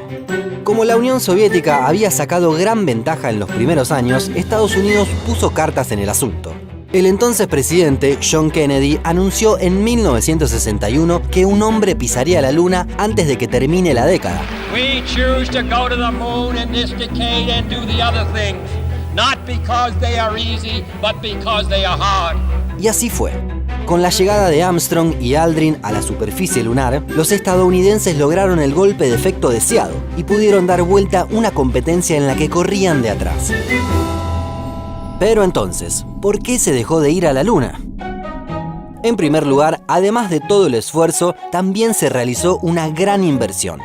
[SPEAKER 1] Como la Unión Soviética había sacado gran ventaja en los primeros años, Estados Unidos puso cartas en el asunto. El entonces presidente, John Kennedy, anunció en 1961 que un hombre pisaría la Luna antes de que termine la década.
[SPEAKER 11] We choose to go to the moon in this decade and do the other things, not because they are easy, but because they are hard.
[SPEAKER 1] Y así fue. Con la llegada de Armstrong y Aldrin a la superficie lunar, los estadounidenses lograron el golpe de efecto deseado y pudieron dar vuelta una competencia en la que corrían de atrás. Pero entonces, ¿por qué se dejó de ir a la Luna? En primer lugar, además de todo el esfuerzo, también se realizó una gran inversión.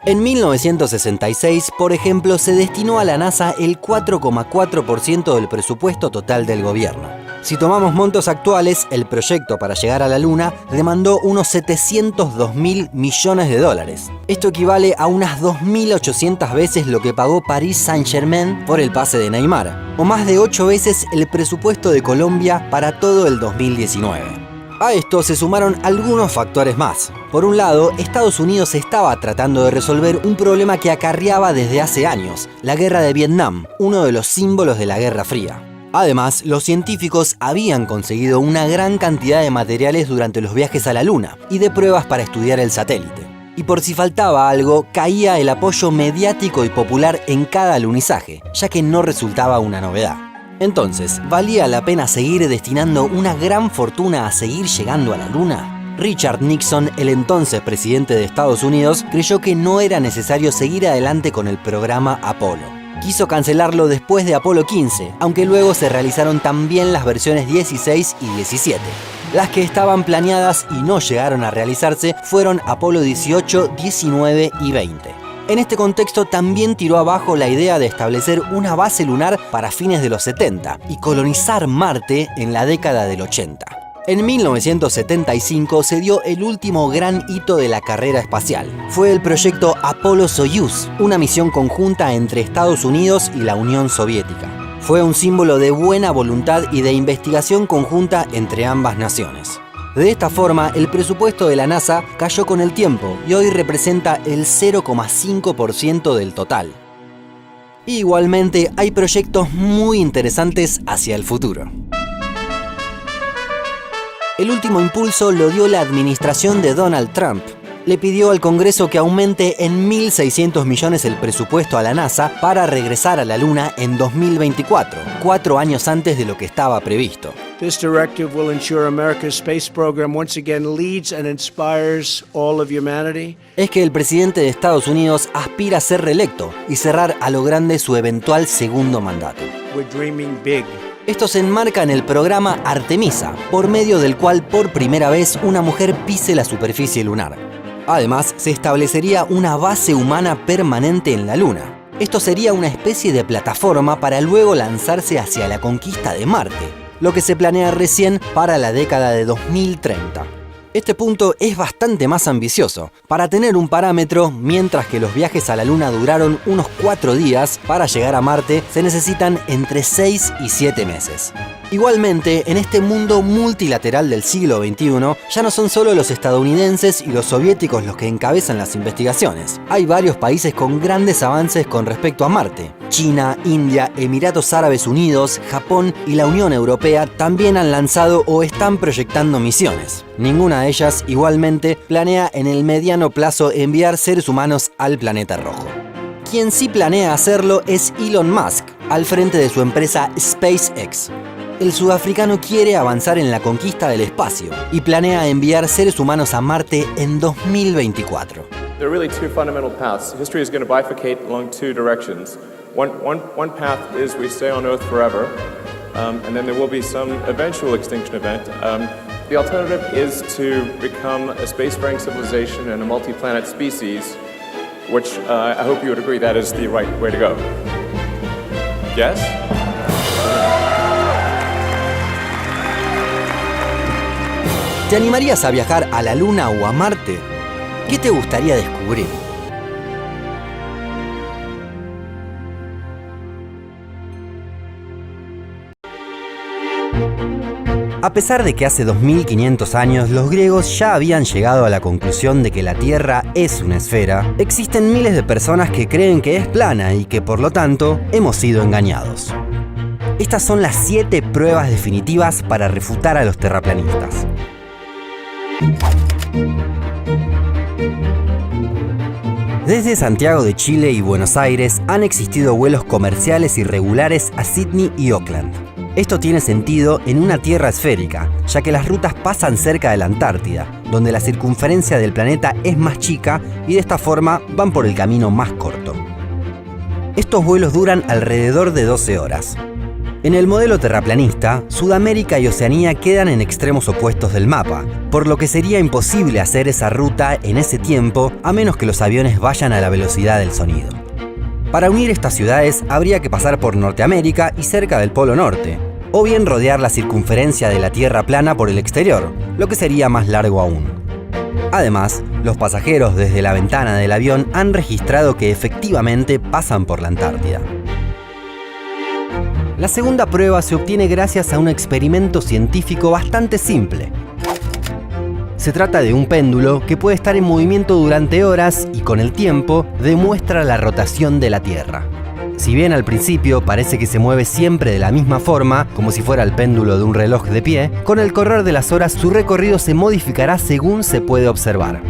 [SPEAKER 1] En 1966, por ejemplo, se destinó a la NASA el 4,4% del presupuesto total del gobierno. Si tomamos montos actuales, el proyecto para llegar a la Luna demandó unos 702.000 millones de dólares. Esto equivale a unas 2.800 veces lo que pagó Paris Saint-Germain por el pase de Neymar, o más de 8 veces el presupuesto de Colombia para todo el 2019. A esto se sumaron algunos factores más. Por un lado, Estados Unidos estaba tratando de resolver un problema que acarreaba desde hace años: la guerra de Vietnam, uno de los símbolos de la Guerra Fría. Además, los científicos habían conseguido una gran cantidad de materiales durante los viajes a la Luna y de pruebas para estudiar el satélite. Y por si faltaba algo, caía el apoyo mediático y popular en cada alunizaje, ya que no resultaba una novedad. Entonces, ¿valía la pena seguir destinando una gran fortuna a seguir llegando a la Luna? Richard Nixon, el entonces presidente de Estados Unidos, creyó que no era necesario seguir adelante con el programa Apolo. Quiso cancelarlo después de Apolo 15, aunque luego se realizaron también las versiones 16 y 17. Las que estaban planeadas y no llegaron a realizarse fueron Apolo 18, 19 y 20. En este contexto también tiró abajo la idea de establecer una base lunar para fines de los 70 y colonizar Marte en la década del 80. En 1975 se dio el último gran hito de la carrera espacial. Fue el proyecto Apollo-Soyuz, una misión conjunta entre Estados Unidos y la Unión Soviética. Fue un símbolo de buena voluntad y de investigación conjunta entre ambas naciones. De esta forma, el presupuesto de la NASA cayó con el tiempo y hoy representa el 0,5% del total. Igualmente, hay proyectos muy interesantes hacia el futuro. El último impulso lo dio la administración de Donald Trump. Le pidió al Congreso que aumente en 1.600 millones el presupuesto a la NASA para regresar a la Luna en 2024, 4 años antes de lo que estaba previsto.
[SPEAKER 12] This directive will ensure America's space program once again leads and inspires all of humanity.
[SPEAKER 1] Es que el presidente de Estados Unidos aspira a ser reelecto y cerrar a lo grande su eventual segundo mandato.
[SPEAKER 12] We're dreaming big.
[SPEAKER 1] Esto se enmarca en el programa Artemisa, por medio del cual por primera vez una mujer pise la superficie lunar. Además, se establecería una base humana permanente en la Luna. Esto sería una especie de plataforma para luego lanzarse hacia la conquista de Marte, lo que se planea recién para la década de 2030. Este punto es bastante más ambicioso. Para tener un parámetro, mientras que los viajes a la Luna duraron unos 4 días, para llegar a Marte se necesitan entre 6 y 7 meses. Igualmente, en este mundo multilateral del siglo XXI, ya no son solo los estadounidenses y los soviéticos los que encabezan las investigaciones. Hay varios países con grandes avances con respecto a Marte. China, India, Emiratos Árabes Unidos, Japón y la Unión Europea también han lanzado o están proyectando misiones. Ninguna de ellas, igualmente, planea en el mediano plazo enviar seres humanos al planeta rojo. Quien sí planea hacerlo es Elon Musk, al frente de su empresa SpaceX. El sudafricano quiere avanzar en la conquista del espacio y planea enviar seres humanos a Marte en 2024.
[SPEAKER 13] There are really two fundamental paths. History is going to bifurcate along two directions. One path is we stay on Earth forever, and then there will be some eventual extinction event. The alternative is to become a spacefaring civilization and a multi-planet species, which I hope you would agree that is the right way to go. Yes?
[SPEAKER 1] ¿Te animarías a viajar a la Luna o a Marte? ¿Qué te gustaría descubrir? A pesar de que hace 2500 años los griegos ya habían llegado a la conclusión de que la Tierra es una esfera, existen miles de personas que creen que es plana y que por lo tanto hemos sido engañados. Estas son las 7 pruebas definitivas para refutar a los terraplanistas. Desde Santiago de Chile y Buenos Aires han existido vuelos comerciales y regulares a Sydney y Auckland. Esto tiene sentido en una Tierra esférica, ya que las rutas pasan cerca de la Antártida, donde la circunferencia del planeta es más chica y de esta forma van por el camino más corto. Estos vuelos duran alrededor de 12 horas. En el modelo terraplanista, Sudamérica y Oceanía quedan en extremos opuestos del mapa, por lo que sería imposible hacer esa ruta en ese tiempo a menos que los aviones vayan a la velocidad del sonido. Para unir estas ciudades habría que pasar por Norteamérica y cerca del Polo Norte, o bien rodear la circunferencia de la Tierra plana por el exterior, lo que sería más largo aún. Además, los pasajeros desde la ventana del avión han registrado que efectivamente pasan por la Antártida. La segunda prueba se obtiene gracias a un experimento científico bastante simple. Se trata de un péndulo que puede estar en movimiento durante horas y con el tiempo demuestra la rotación de la Tierra. Si bien al principio parece que se mueve siempre de la misma forma, como si fuera el péndulo de un reloj de pie, con el correr de las horas su recorrido se modificará según se puede observar.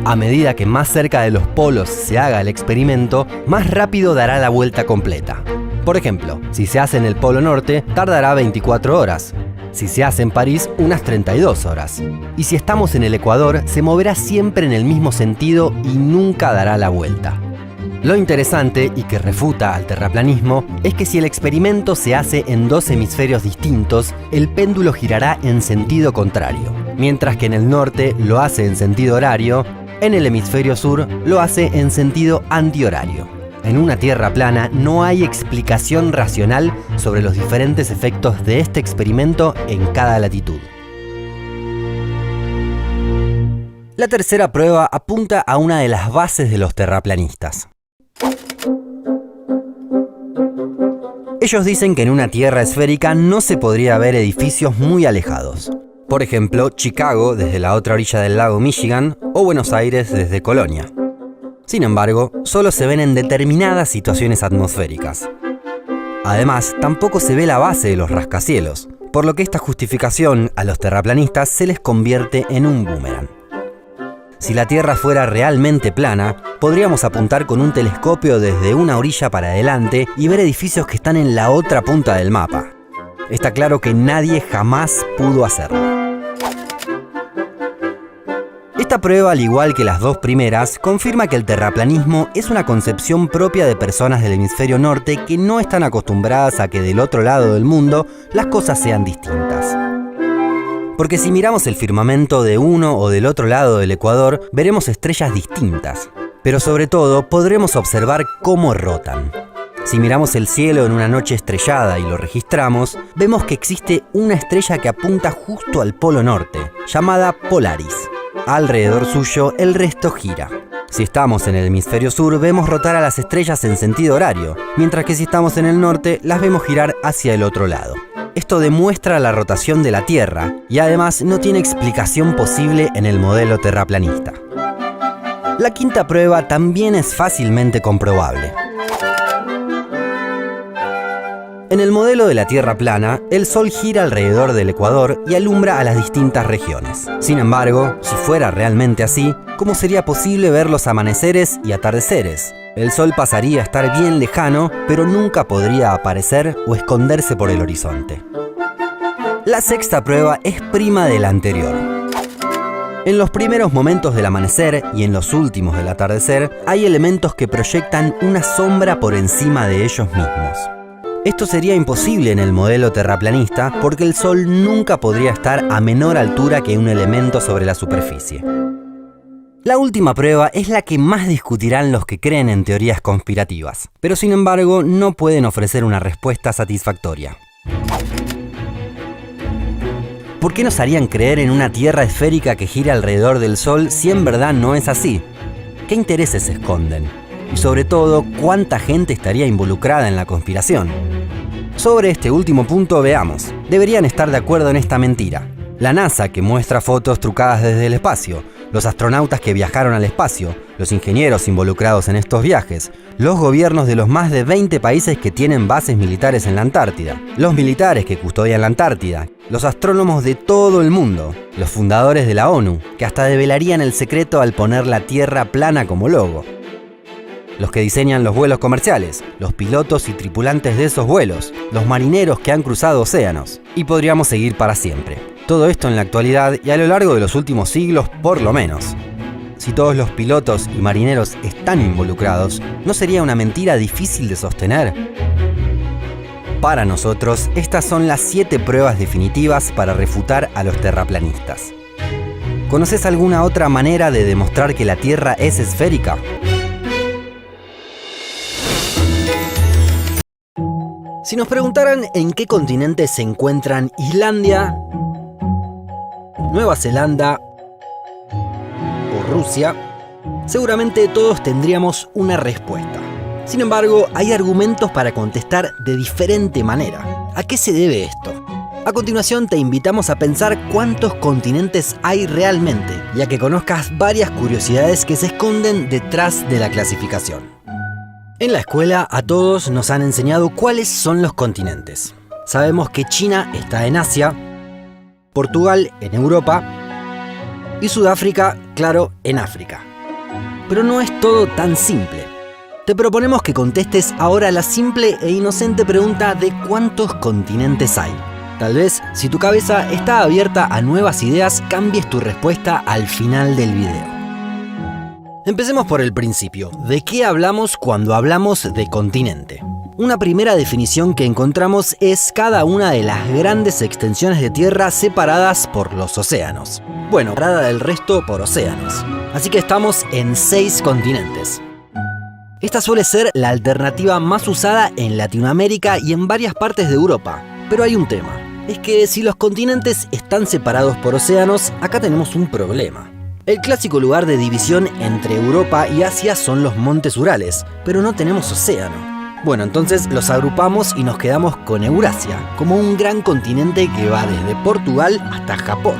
[SPEAKER 1] A medida que más cerca de los polos se haga el experimento, más rápido dará la vuelta completa. Por ejemplo, si se hace en el Polo Norte, tardará 24 horas. Si se hace en París, unas 32 horas. Y si estamos en el Ecuador, se moverá siempre en el mismo sentido y nunca dará la vuelta. Lo interesante, y que refuta al terraplanismo, es que si el experimento se hace en 2 hemisferios distintos, el péndulo girará en sentido contrario. Mientras que en el norte lo hace en sentido horario, en el hemisferio sur lo hace en sentido antihorario. En una Tierra plana no hay explicación racional sobre los diferentes efectos de este experimento en cada latitud. La tercera prueba apunta a una de las bases de los terraplanistas. Ellos dicen que en una Tierra esférica no se podría ver edificios muy alejados. Por ejemplo, Chicago desde la otra orilla del lago Michigan o Buenos Aires desde Colonia. Sin embargo, solo se ven en determinadas situaciones atmosféricas. Además, tampoco se ve la base de los rascacielos, por lo que esta justificación a los terraplanistas se les convierte en un boomerang. Si la Tierra fuera realmente plana, podríamos apuntar con un telescopio desde una orilla para adelante y ver edificios que están en la otra punta del mapa. Está claro que nadie jamás pudo hacerlo. Esta prueba, al igual que las 2 primeras, confirma que el terraplanismo es una concepción propia de personas del hemisferio norte que no están acostumbradas a que del otro lado del mundo las cosas sean distintas. Porque si miramos el firmamento de uno o del otro lado del Ecuador, veremos estrellas distintas. Pero sobre todo, podremos observar cómo rotan. Si miramos el cielo en una noche estrellada y lo registramos, vemos que existe una estrella que apunta justo al polo norte, llamada Polaris. Alrededor suyo, el resto gira. Si estamos en el hemisferio sur, vemos rotar a las estrellas en sentido horario, mientras que si estamos en el norte, las vemos girar hacia el otro lado. Esto demuestra la rotación de la Tierra y además no tiene explicación posible en el modelo terraplanista. La quinta prueba también es fácilmente comprobable. En el modelo de la Tierra plana, el Sol gira alrededor del Ecuador y alumbra a las distintas regiones. Sin embargo, si fuera realmente así, ¿cómo sería posible ver los amaneceres y atardeceres? El Sol pasaría a estar bien lejano, pero nunca podría aparecer o esconderse por el horizonte. La sexta prueba es prima de la anterior. En los primeros momentos del amanecer y en los últimos del atardecer, hay elementos que proyectan una sombra por encima de ellos mismos. Esto sería imposible en el modelo terraplanista porque el Sol nunca podría estar a menor altura que un elemento sobre la superficie. La última prueba es la que más discutirán los que creen en teorías conspirativas, pero sin embargo no pueden ofrecer una respuesta satisfactoria. ¿Por qué nos harían creer en una Tierra esférica que gira alrededor del Sol si en verdad no es así? ¿Qué intereses se esconden? Y sobre todo, ¿cuánta gente estaría involucrada en la conspiración? Sobre este último punto veamos. Deberían estar de acuerdo en esta mentira. La NASA, que muestra fotos trucadas desde el espacio, los astronautas que viajaron al espacio, los ingenieros involucrados en estos viajes, los gobiernos de los más de 20 países que tienen bases militares en la Antártida, los militares que custodian la Antártida, los astrónomos de todo el mundo, los fundadores de la ONU, que hasta develarían el secreto al poner la Tierra plana como logo, los que diseñan los vuelos comerciales, los pilotos y tripulantes de esos vuelos, los marineros que han cruzado océanos, y podríamos seguir para siempre. Todo esto en la actualidad y a lo largo de los últimos siglos por lo menos. Si todos los pilotos y marineros están involucrados, ¿no sería una mentira difícil de sostener? Para nosotros, estas son las 7 pruebas definitivas para refutar a los terraplanistas. ¿Conoces alguna otra manera de demostrar que la Tierra es esférica? Si nos preguntaran en qué continente se encuentran Islandia, Nueva Zelanda o Rusia, seguramente todos tendríamos una respuesta. Sin embargo, hay argumentos para contestar de diferente manera. ¿A qué se debe esto? A continuación te invitamos a pensar cuántos continentes hay realmente y a que conozcas varias curiosidades que se esconden detrás de la clasificación. En la escuela a todos nos han enseñado cuáles son los continentes. Sabemos que China está en Asia, Portugal en Europa y Sudáfrica, claro, en África. Pero no es todo tan simple. Te proponemos que contestes ahora la simple e inocente pregunta de cuántos continentes hay. Tal vez, si tu cabeza está abierta a nuevas ideas, cambies tu respuesta al final del video. Empecemos por el principio. ¿De qué hablamos cuando hablamos de continente? Una primera definición que encontramos es cada una de las grandes extensiones de tierra separadas por los océanos. Bueno, separada del resto por océanos. Así que estamos en 6 continentes. Esta suele ser la alternativa más usada en Latinoamérica y en varias partes de Europa. Pero hay un tema. Es que si los continentes están separados por océanos, acá tenemos un problema. El clásico lugar de división entre Europa y Asia son los montes Urales, pero no tenemos océano. Bueno, entonces los agrupamos y nos quedamos con Eurasia, como un gran continente que va desde Portugal hasta Japón.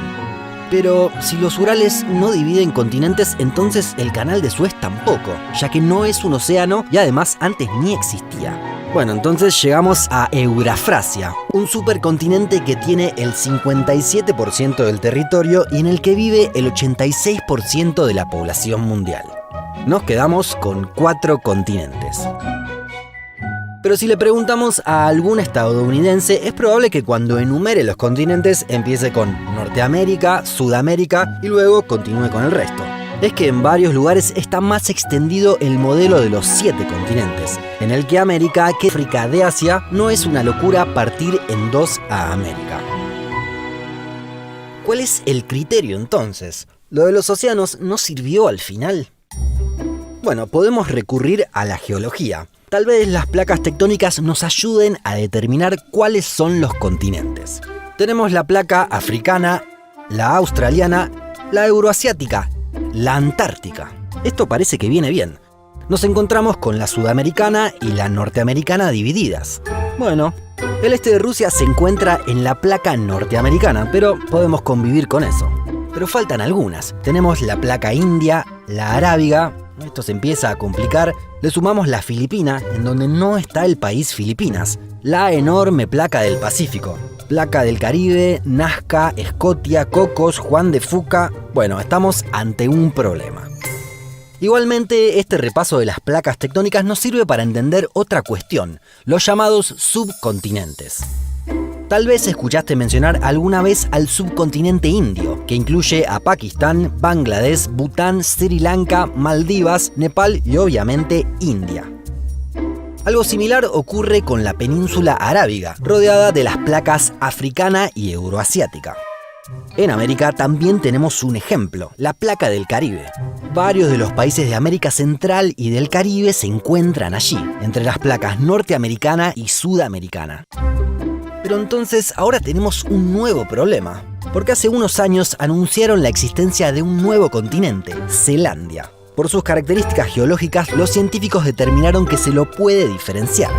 [SPEAKER 1] Pero si los Urales no dividen continentes, entonces el canal de Suez tampoco, ya que no es un océano y además antes ni existía. Bueno, entonces llegamos a Eurafrasia, un supercontinente que tiene el 57% del territorio y en el que vive el 86% de la población mundial. Nos quedamos con 4 continentes. Pero si le preguntamos a algún estadounidense, es probable que cuando enumere los continentes empiece con Norteamérica, Sudamérica y luego continúe con el resto. Es que en varios lugares está más extendido el modelo de los 7 continentes, en el que América, que África de Asia, no es una locura partir en 2 a América. ¿Cuál es el criterio entonces? ¿Lo de los océanos no sirvió al final? Bueno, podemos recurrir a la geología. Tal vez las placas tectónicas nos ayuden a determinar cuáles son los continentes. Tenemos la placa africana, la australiana, la euroasiática, la antártica. Esto parece que viene bien. Nos encontramos con la sudamericana y la norteamericana divididas. Bueno, el este de Rusia se encuentra en la placa norteamericana, pero podemos convivir con eso. Pero faltan algunas. Tenemos la placa india, la arábiga. Esto se empieza a complicar. Le sumamos la filipina, en donde no está el país Filipinas. La enorme placa del Pacífico. Placa del Caribe, Nazca, Escotia, Cocos, Juan de Fuca. Bueno, estamos ante un problema. Igualmente, este repaso de las placas tectónicas nos sirve para entender otra cuestión, los llamados subcontinentes. Tal vez escuchaste mencionar alguna vez al subcontinente indio, que incluye a Pakistán, Bangladesh, Bután, Sri Lanka, Maldivas, Nepal y obviamente India. Algo similar ocurre con la península arábiga, rodeada de las placas africana y euroasiática. En América también tenemos un ejemplo, la placa del Caribe. Varios de los países de América Central y del Caribe se encuentran allí, entre las placas norteamericana y sudamericana. Pero entonces ahora tenemos un nuevo problema, porque hace unos años anunciaron la existencia de un nuevo continente, Zelandia. Por sus características geológicas, los científicos determinaron que se lo puede diferenciar.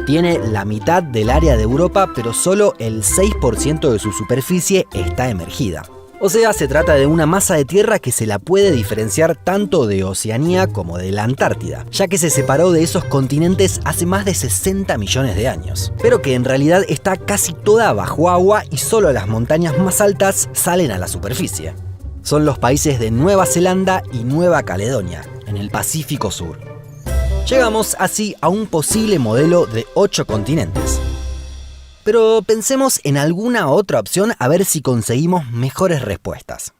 [SPEAKER 1] Tiene la mitad del área de Europa, pero solo el 6% de su superficie está emergida. O sea, se trata de una masa de tierra que se la puede diferenciar tanto de Oceanía como de la Antártida, ya que se separó de esos continentes hace más de 60 millones de años, pero que en realidad está casi toda bajo agua y solo las montañas más altas salen a la superficie. Son los países de Nueva Zelanda y Nueva Caledonia, en el Pacífico Sur. Llegamos así a un posible modelo de 8 continentes. Pero pensemos en alguna otra opción a ver si conseguimos mejores respuestas.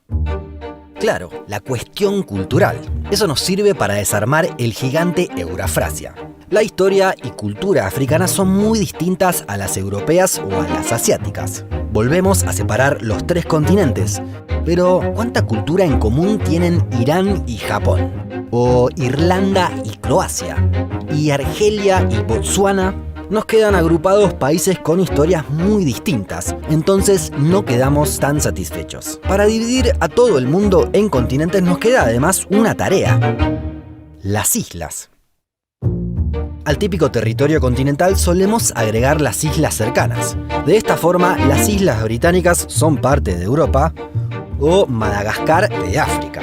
[SPEAKER 1] Claro, la cuestión cultural. Eso nos sirve para desarmar el gigante Eurafrasia. La historia y cultura africana son muy distintas a las europeas o a las asiáticas. Volvemos a separar los 3 continentes. Pero, ¿cuánta cultura en común tienen Irán y Japón? ¿O Irlanda y Croacia? ¿Y Argelia y Botsuana? Nos quedan agrupados países con historias muy distintas, entonces no quedamos tan satisfechos. Para dividir a todo el mundo en continentes nos queda además una tarea: las islas. Al típico territorio continental solemos agregar las islas cercanas. De esta forma, las islas británicas son parte de Europa o Madagascar de África.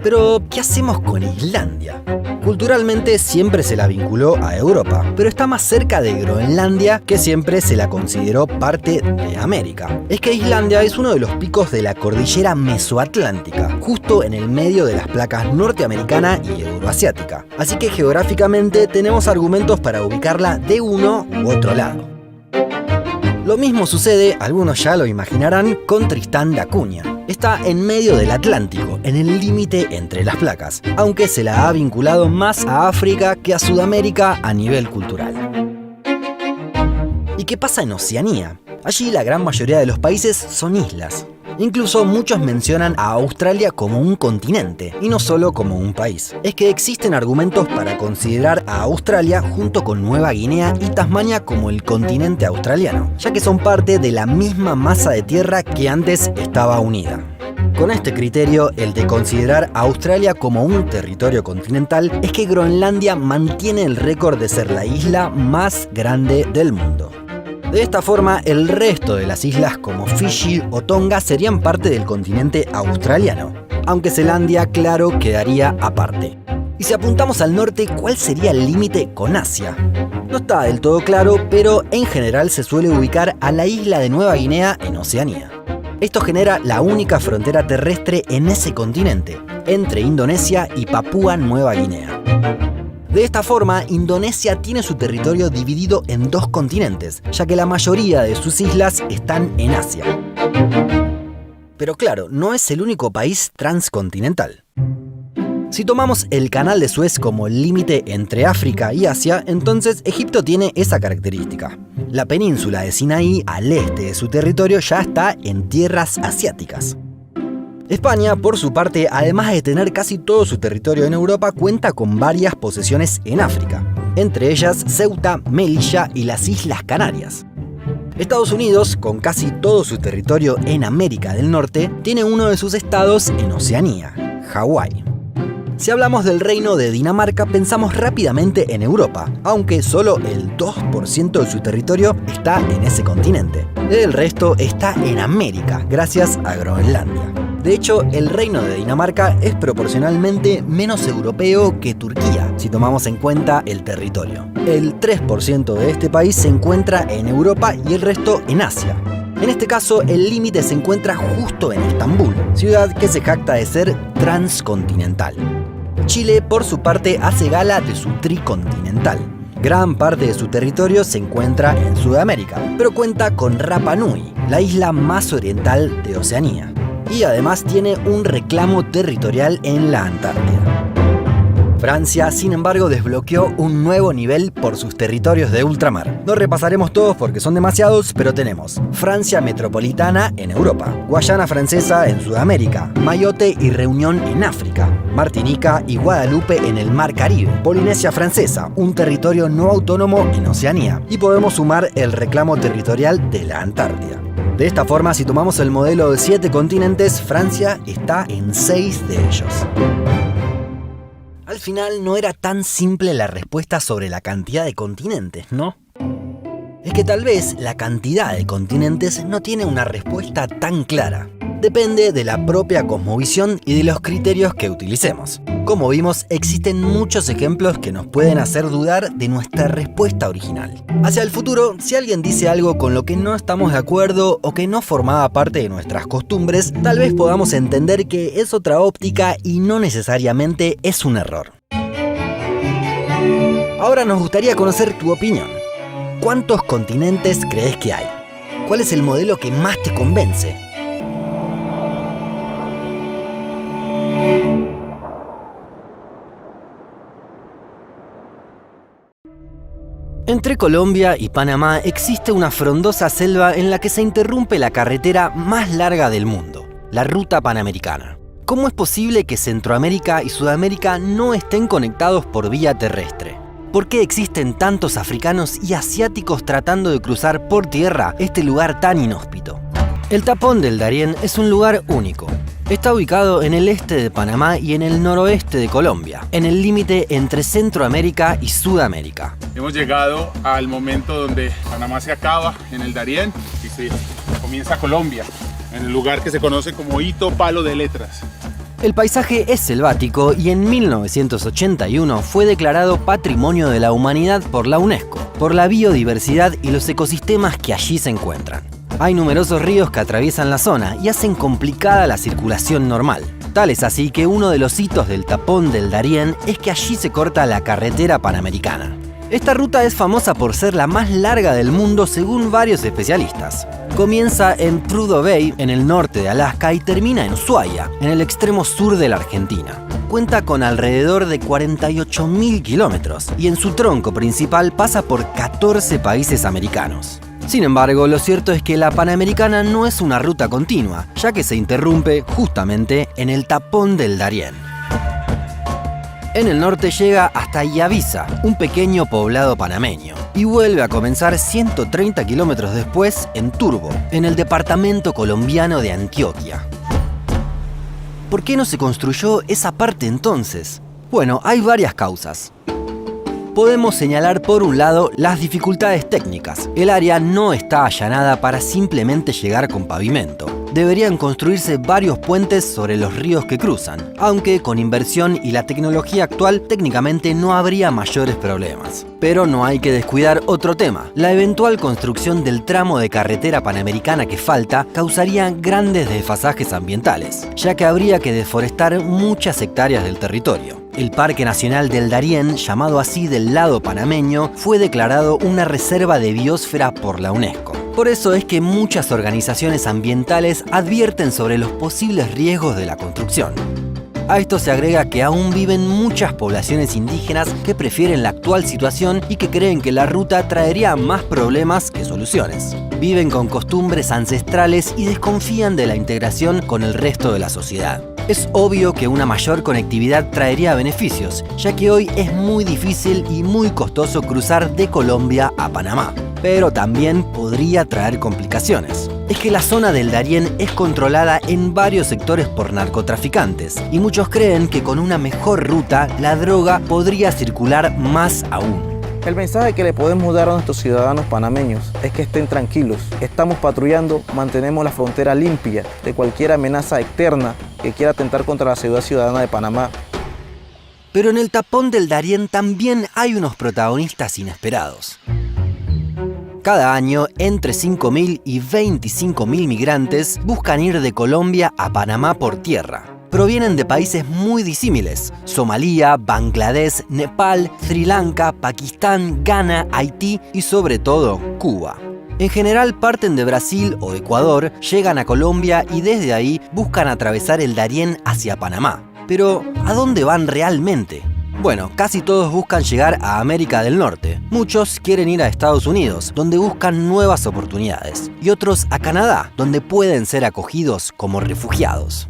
[SPEAKER 1] Pero, ¿qué hacemos con Islandia? Culturalmente siempre se la vinculó a Europa, pero está más cerca de Groenlandia, que siempre se la consideró parte de América. Es que Islandia es uno de los picos de la cordillera mesoatlántica, justo en el medio de las placas norteamericana y euroasiática. Así que geográficamente tenemos argumentos para ubicarla de uno u otro lado. Lo mismo sucede, algunos ya lo imaginarán, con Tristán da Cunha. Está en medio del Atlántico, en el límite entre las placas, aunque se la ha vinculado más a África que a Sudamérica a nivel cultural. ¿Y qué pasa en Oceanía? Allí la gran mayoría de los países son islas. Incluso muchos mencionan a Australia como un continente, y no solo como un país. Es que existen argumentos para considerar a Australia junto con Nueva Guinea y Tasmania como el continente australiano, ya que son parte de la misma masa de tierra que antes estaba unida. Con este criterio, el de considerar a Australia como un territorio continental, es que Groenlandia mantiene el récord de ser la isla más grande del mundo. De esta forma, el resto de las islas como Fiyi o Tonga serían parte del continente australiano, aunque Zelandia, claro, quedaría aparte. Y si apuntamos al norte, ¿cuál sería el límite con Asia? No está del todo claro, pero en general se suele ubicar a la isla de Nueva Guinea en Oceanía. Esto genera la única frontera terrestre en ese continente, entre Indonesia y Papúa Nueva Guinea. De esta forma, Indonesia tiene su territorio dividido en 2 continentes, ya que la mayoría de sus islas están en Asia. Pero claro, no es el único país transcontinental. Si tomamos el Canal de Suez como límite entre África y Asia, entonces Egipto tiene esa característica. La península de Sinaí, al este de su territorio, ya está en tierras asiáticas. España, por su parte, además de tener casi todo su territorio en Europa, cuenta con varias posesiones en África, entre ellas Ceuta, Melilla y las Islas Canarias. Estados Unidos, con casi todo su territorio en América del Norte, tiene uno de sus estados en Oceanía, Hawái. Si hablamos del reino de Dinamarca, pensamos rápidamente en Europa, aunque solo el 2% de su territorio está en ese continente. El resto está en América, gracias a Groenlandia. De hecho, el reino de Dinamarca es proporcionalmente menos europeo que Turquía, si tomamos en cuenta el territorio. El 3% de este país se encuentra en Europa y el resto en Asia. En este caso, el límite se encuentra justo en Estambul, ciudad que se jacta de ser transcontinental. Chile, por su parte, hace gala de su tricontinental. Gran parte de su territorio se encuentra en Sudamérica, pero cuenta con Rapa Nui, la isla más oriental de Oceanía. Y además tiene un reclamo territorial en la Antártida. Francia, sin embargo, desbloqueó un nuevo nivel por sus territorios de ultramar. No repasaremos todos porque son demasiados, pero tenemos Francia metropolitana en Europa, Guayana Francesa en Sudamérica, Mayotte y Reunión en África, Martinica y Guadalupe en el Mar Caribe, Polinesia Francesa, un territorio no autónomo en Oceanía, y podemos sumar el reclamo territorial de la Antártida. De esta forma, si tomamos el modelo de 7 continentes, Francia está en 6 de ellos. Al final no era tan simple la respuesta sobre la cantidad de continentes, ¿no? Es que tal vez la cantidad de continentes no tiene una respuesta tan clara. Depende de la propia cosmovisión y de los criterios que utilicemos. Como vimos, existen muchos ejemplos que nos pueden hacer dudar de nuestra respuesta original. Hacia el futuro, si alguien dice algo con lo que no estamos de acuerdo o que no formaba parte de nuestras costumbres, tal vez podamos entender que es otra óptica y no necesariamente es un error. Ahora nos gustaría conocer tu opinión. ¿Cuántos continentes crees que hay? ¿Cuál es el modelo que más te convence? Entre Colombia y Panamá existe una frondosa selva en la que se interrumpe la carretera más larga del mundo, la Ruta Panamericana. ¿Cómo es posible que Centroamérica y Sudamérica no estén conectados por vía terrestre? ¿Por qué existen tantos africanos y asiáticos tratando de cruzar por tierra este lugar tan inhóspito? El Tapón del Darién es un lugar único. Está ubicado en el este de Panamá y en el noroeste de Colombia, en el límite entre Centroamérica y Sudamérica.
[SPEAKER 14] Hemos llegado al momento donde Panamá se acaba en el Darién y se comienza Colombia, en el lugar que se conoce como Hito Palo de Letras.
[SPEAKER 1] El paisaje es selvático y en 1981 fue declarado Patrimonio de la Humanidad por la UNESCO, por la biodiversidad y los ecosistemas que allí se encuentran. Hay numerosos ríos que atraviesan la zona y hacen complicada la circulación normal. Tal es así que uno de los hitos del Tapón del Darién es que allí se corta la carretera panamericana. Esta ruta es famosa por ser la más larga del mundo según varios especialistas. Comienza en Prudhoe Bay, en el norte de Alaska, y termina en Ushuaia, en el extremo sur de la Argentina. Cuenta con alrededor de 48.000 kilómetros y en su tronco principal pasa por 14 países americanos. Sin embargo, lo cierto es que la Panamericana no es una ruta continua, ya que se interrumpe justamente en el Tapón del Darién. En el norte llega hasta Yavisa, un pequeño poblado panameño, y vuelve a comenzar 130 kilómetros después en Turbo, en el departamento colombiano de Antioquia. ¿Por qué no se construyó esa parte entonces? Bueno, hay varias causas. Podemos señalar por un lado las dificultades técnicas. El área no está allanada para simplemente llegar con pavimento. Deberían construirse varios puentes sobre los ríos que cruzan, aunque con inversión y la tecnología actual técnicamente no habría mayores problemas. Pero no hay que descuidar otro tema. La eventual construcción del tramo de carretera panamericana que falta causaría grandes desfasajes ambientales, ya que habría que deforestar muchas hectáreas del territorio. El Parque Nacional del Darién, llamado así del lado panameño, fue declarado una reserva de biosfera por la UNESCO. Por eso es que muchas organizaciones ambientales advierten sobre los posibles riesgos de la construcción. A esto se agrega que aún viven muchas poblaciones indígenas que prefieren la actual situación y que creen que la ruta traería más problemas que soluciones. Viven con costumbres ancestrales y desconfían de la integración con el resto de la sociedad. Es obvio que una mayor conectividad traería beneficios, ya que hoy es muy difícil y muy costoso cruzar de Colombia a Panamá, pero también podría traer complicaciones. Es que la zona del Darién es controlada en varios sectores por narcotraficantes, y muchos creen que con una mejor ruta la droga podría circular más aún.
[SPEAKER 15] El mensaje que le podemos dar a nuestros ciudadanos panameños es que estén tranquilos. Estamos patrullando, mantenemos la frontera limpia de cualquier amenaza externa que quiera atentar contra la seguridad ciudadana de Panamá.
[SPEAKER 1] Pero en el Tapón del Darién también hay unos protagonistas inesperados. Cada año, entre 5.000 y 25.000 migrantes buscan ir de Colombia a Panamá por tierra. Provienen de países muy disímiles: Somalia, Bangladesh, Nepal, Sri Lanka, Pakistán, Ghana, Haití y sobre todo Cuba. En general parten de Brasil o Ecuador, llegan a Colombia y desde ahí buscan atravesar el Darién hacia Panamá. Pero, ¿a dónde van realmente? Bueno, casi todos buscan llegar a América del Norte. Muchos quieren ir a Estados Unidos, donde buscan nuevas oportunidades. Y otros a Canadá, donde pueden ser acogidos como refugiados.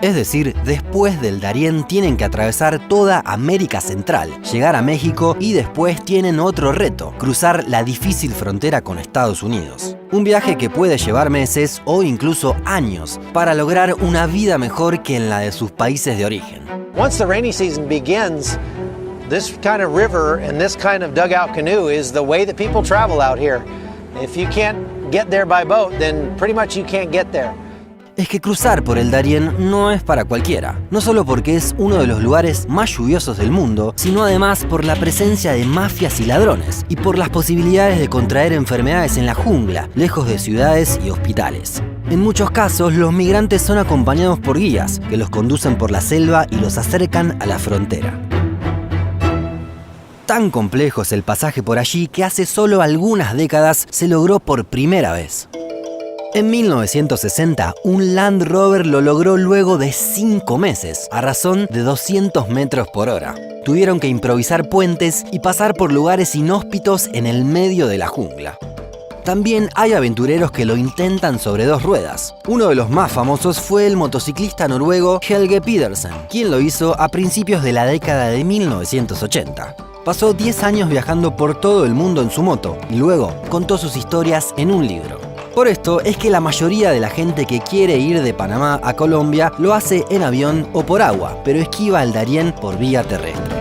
[SPEAKER 1] Es decir, después del Darién tienen que atravesar toda América Central, llegar a México y después tienen otro reto, cruzar la difícil frontera con Estados Unidos. Un viaje que puede llevar meses o incluso años para lograr una vida mejor que en la de sus países de origen.
[SPEAKER 16] Once the rainy season begins, this kind of river and this kind of dugout canoe is the way that people travel out here. If you can't get there by boat, then pretty much you can't get there.
[SPEAKER 1] Es que cruzar por el Darién no es para cualquiera, no solo porque es uno de los lugares más lluviosos del mundo, sino además por la presencia de mafias y ladrones, y por las posibilidades de contraer enfermedades en la jungla, lejos de ciudades y hospitales. En muchos casos, los migrantes son acompañados por guías, que los conducen por la selva y los acercan a la frontera. Tan complejo es el pasaje por allí que hace solo algunas décadas se logró por primera vez. En 1960, un Land Rover lo logró luego de 5 meses, a razón de 200 metros por hora. Tuvieron que improvisar puentes y pasar por lugares inhóspitos en el medio de la jungla. También hay aventureros que lo intentan sobre 2 ruedas. Uno de los más famosos fue el motociclista noruego Helge Pedersen, quien lo hizo a principios de la década de 1980. Pasó 10 años viajando por todo el mundo en su moto y luego contó sus historias en un libro. Por esto es que la mayoría de la gente que quiere ir de Panamá a Colombia lo hace en avión o por agua, pero esquiva el Darién por vía terrestre.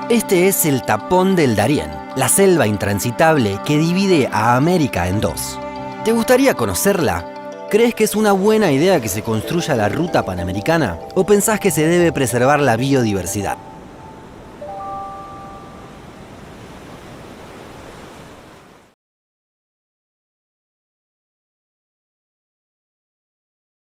[SPEAKER 1] Este es el tapón del Darién, la selva intransitable que divide a América en 2. ¿Te gustaría conocerla? ¿Crees que es una buena idea que se construya la ruta panamericana? ¿O pensás que se debe preservar la biodiversidad?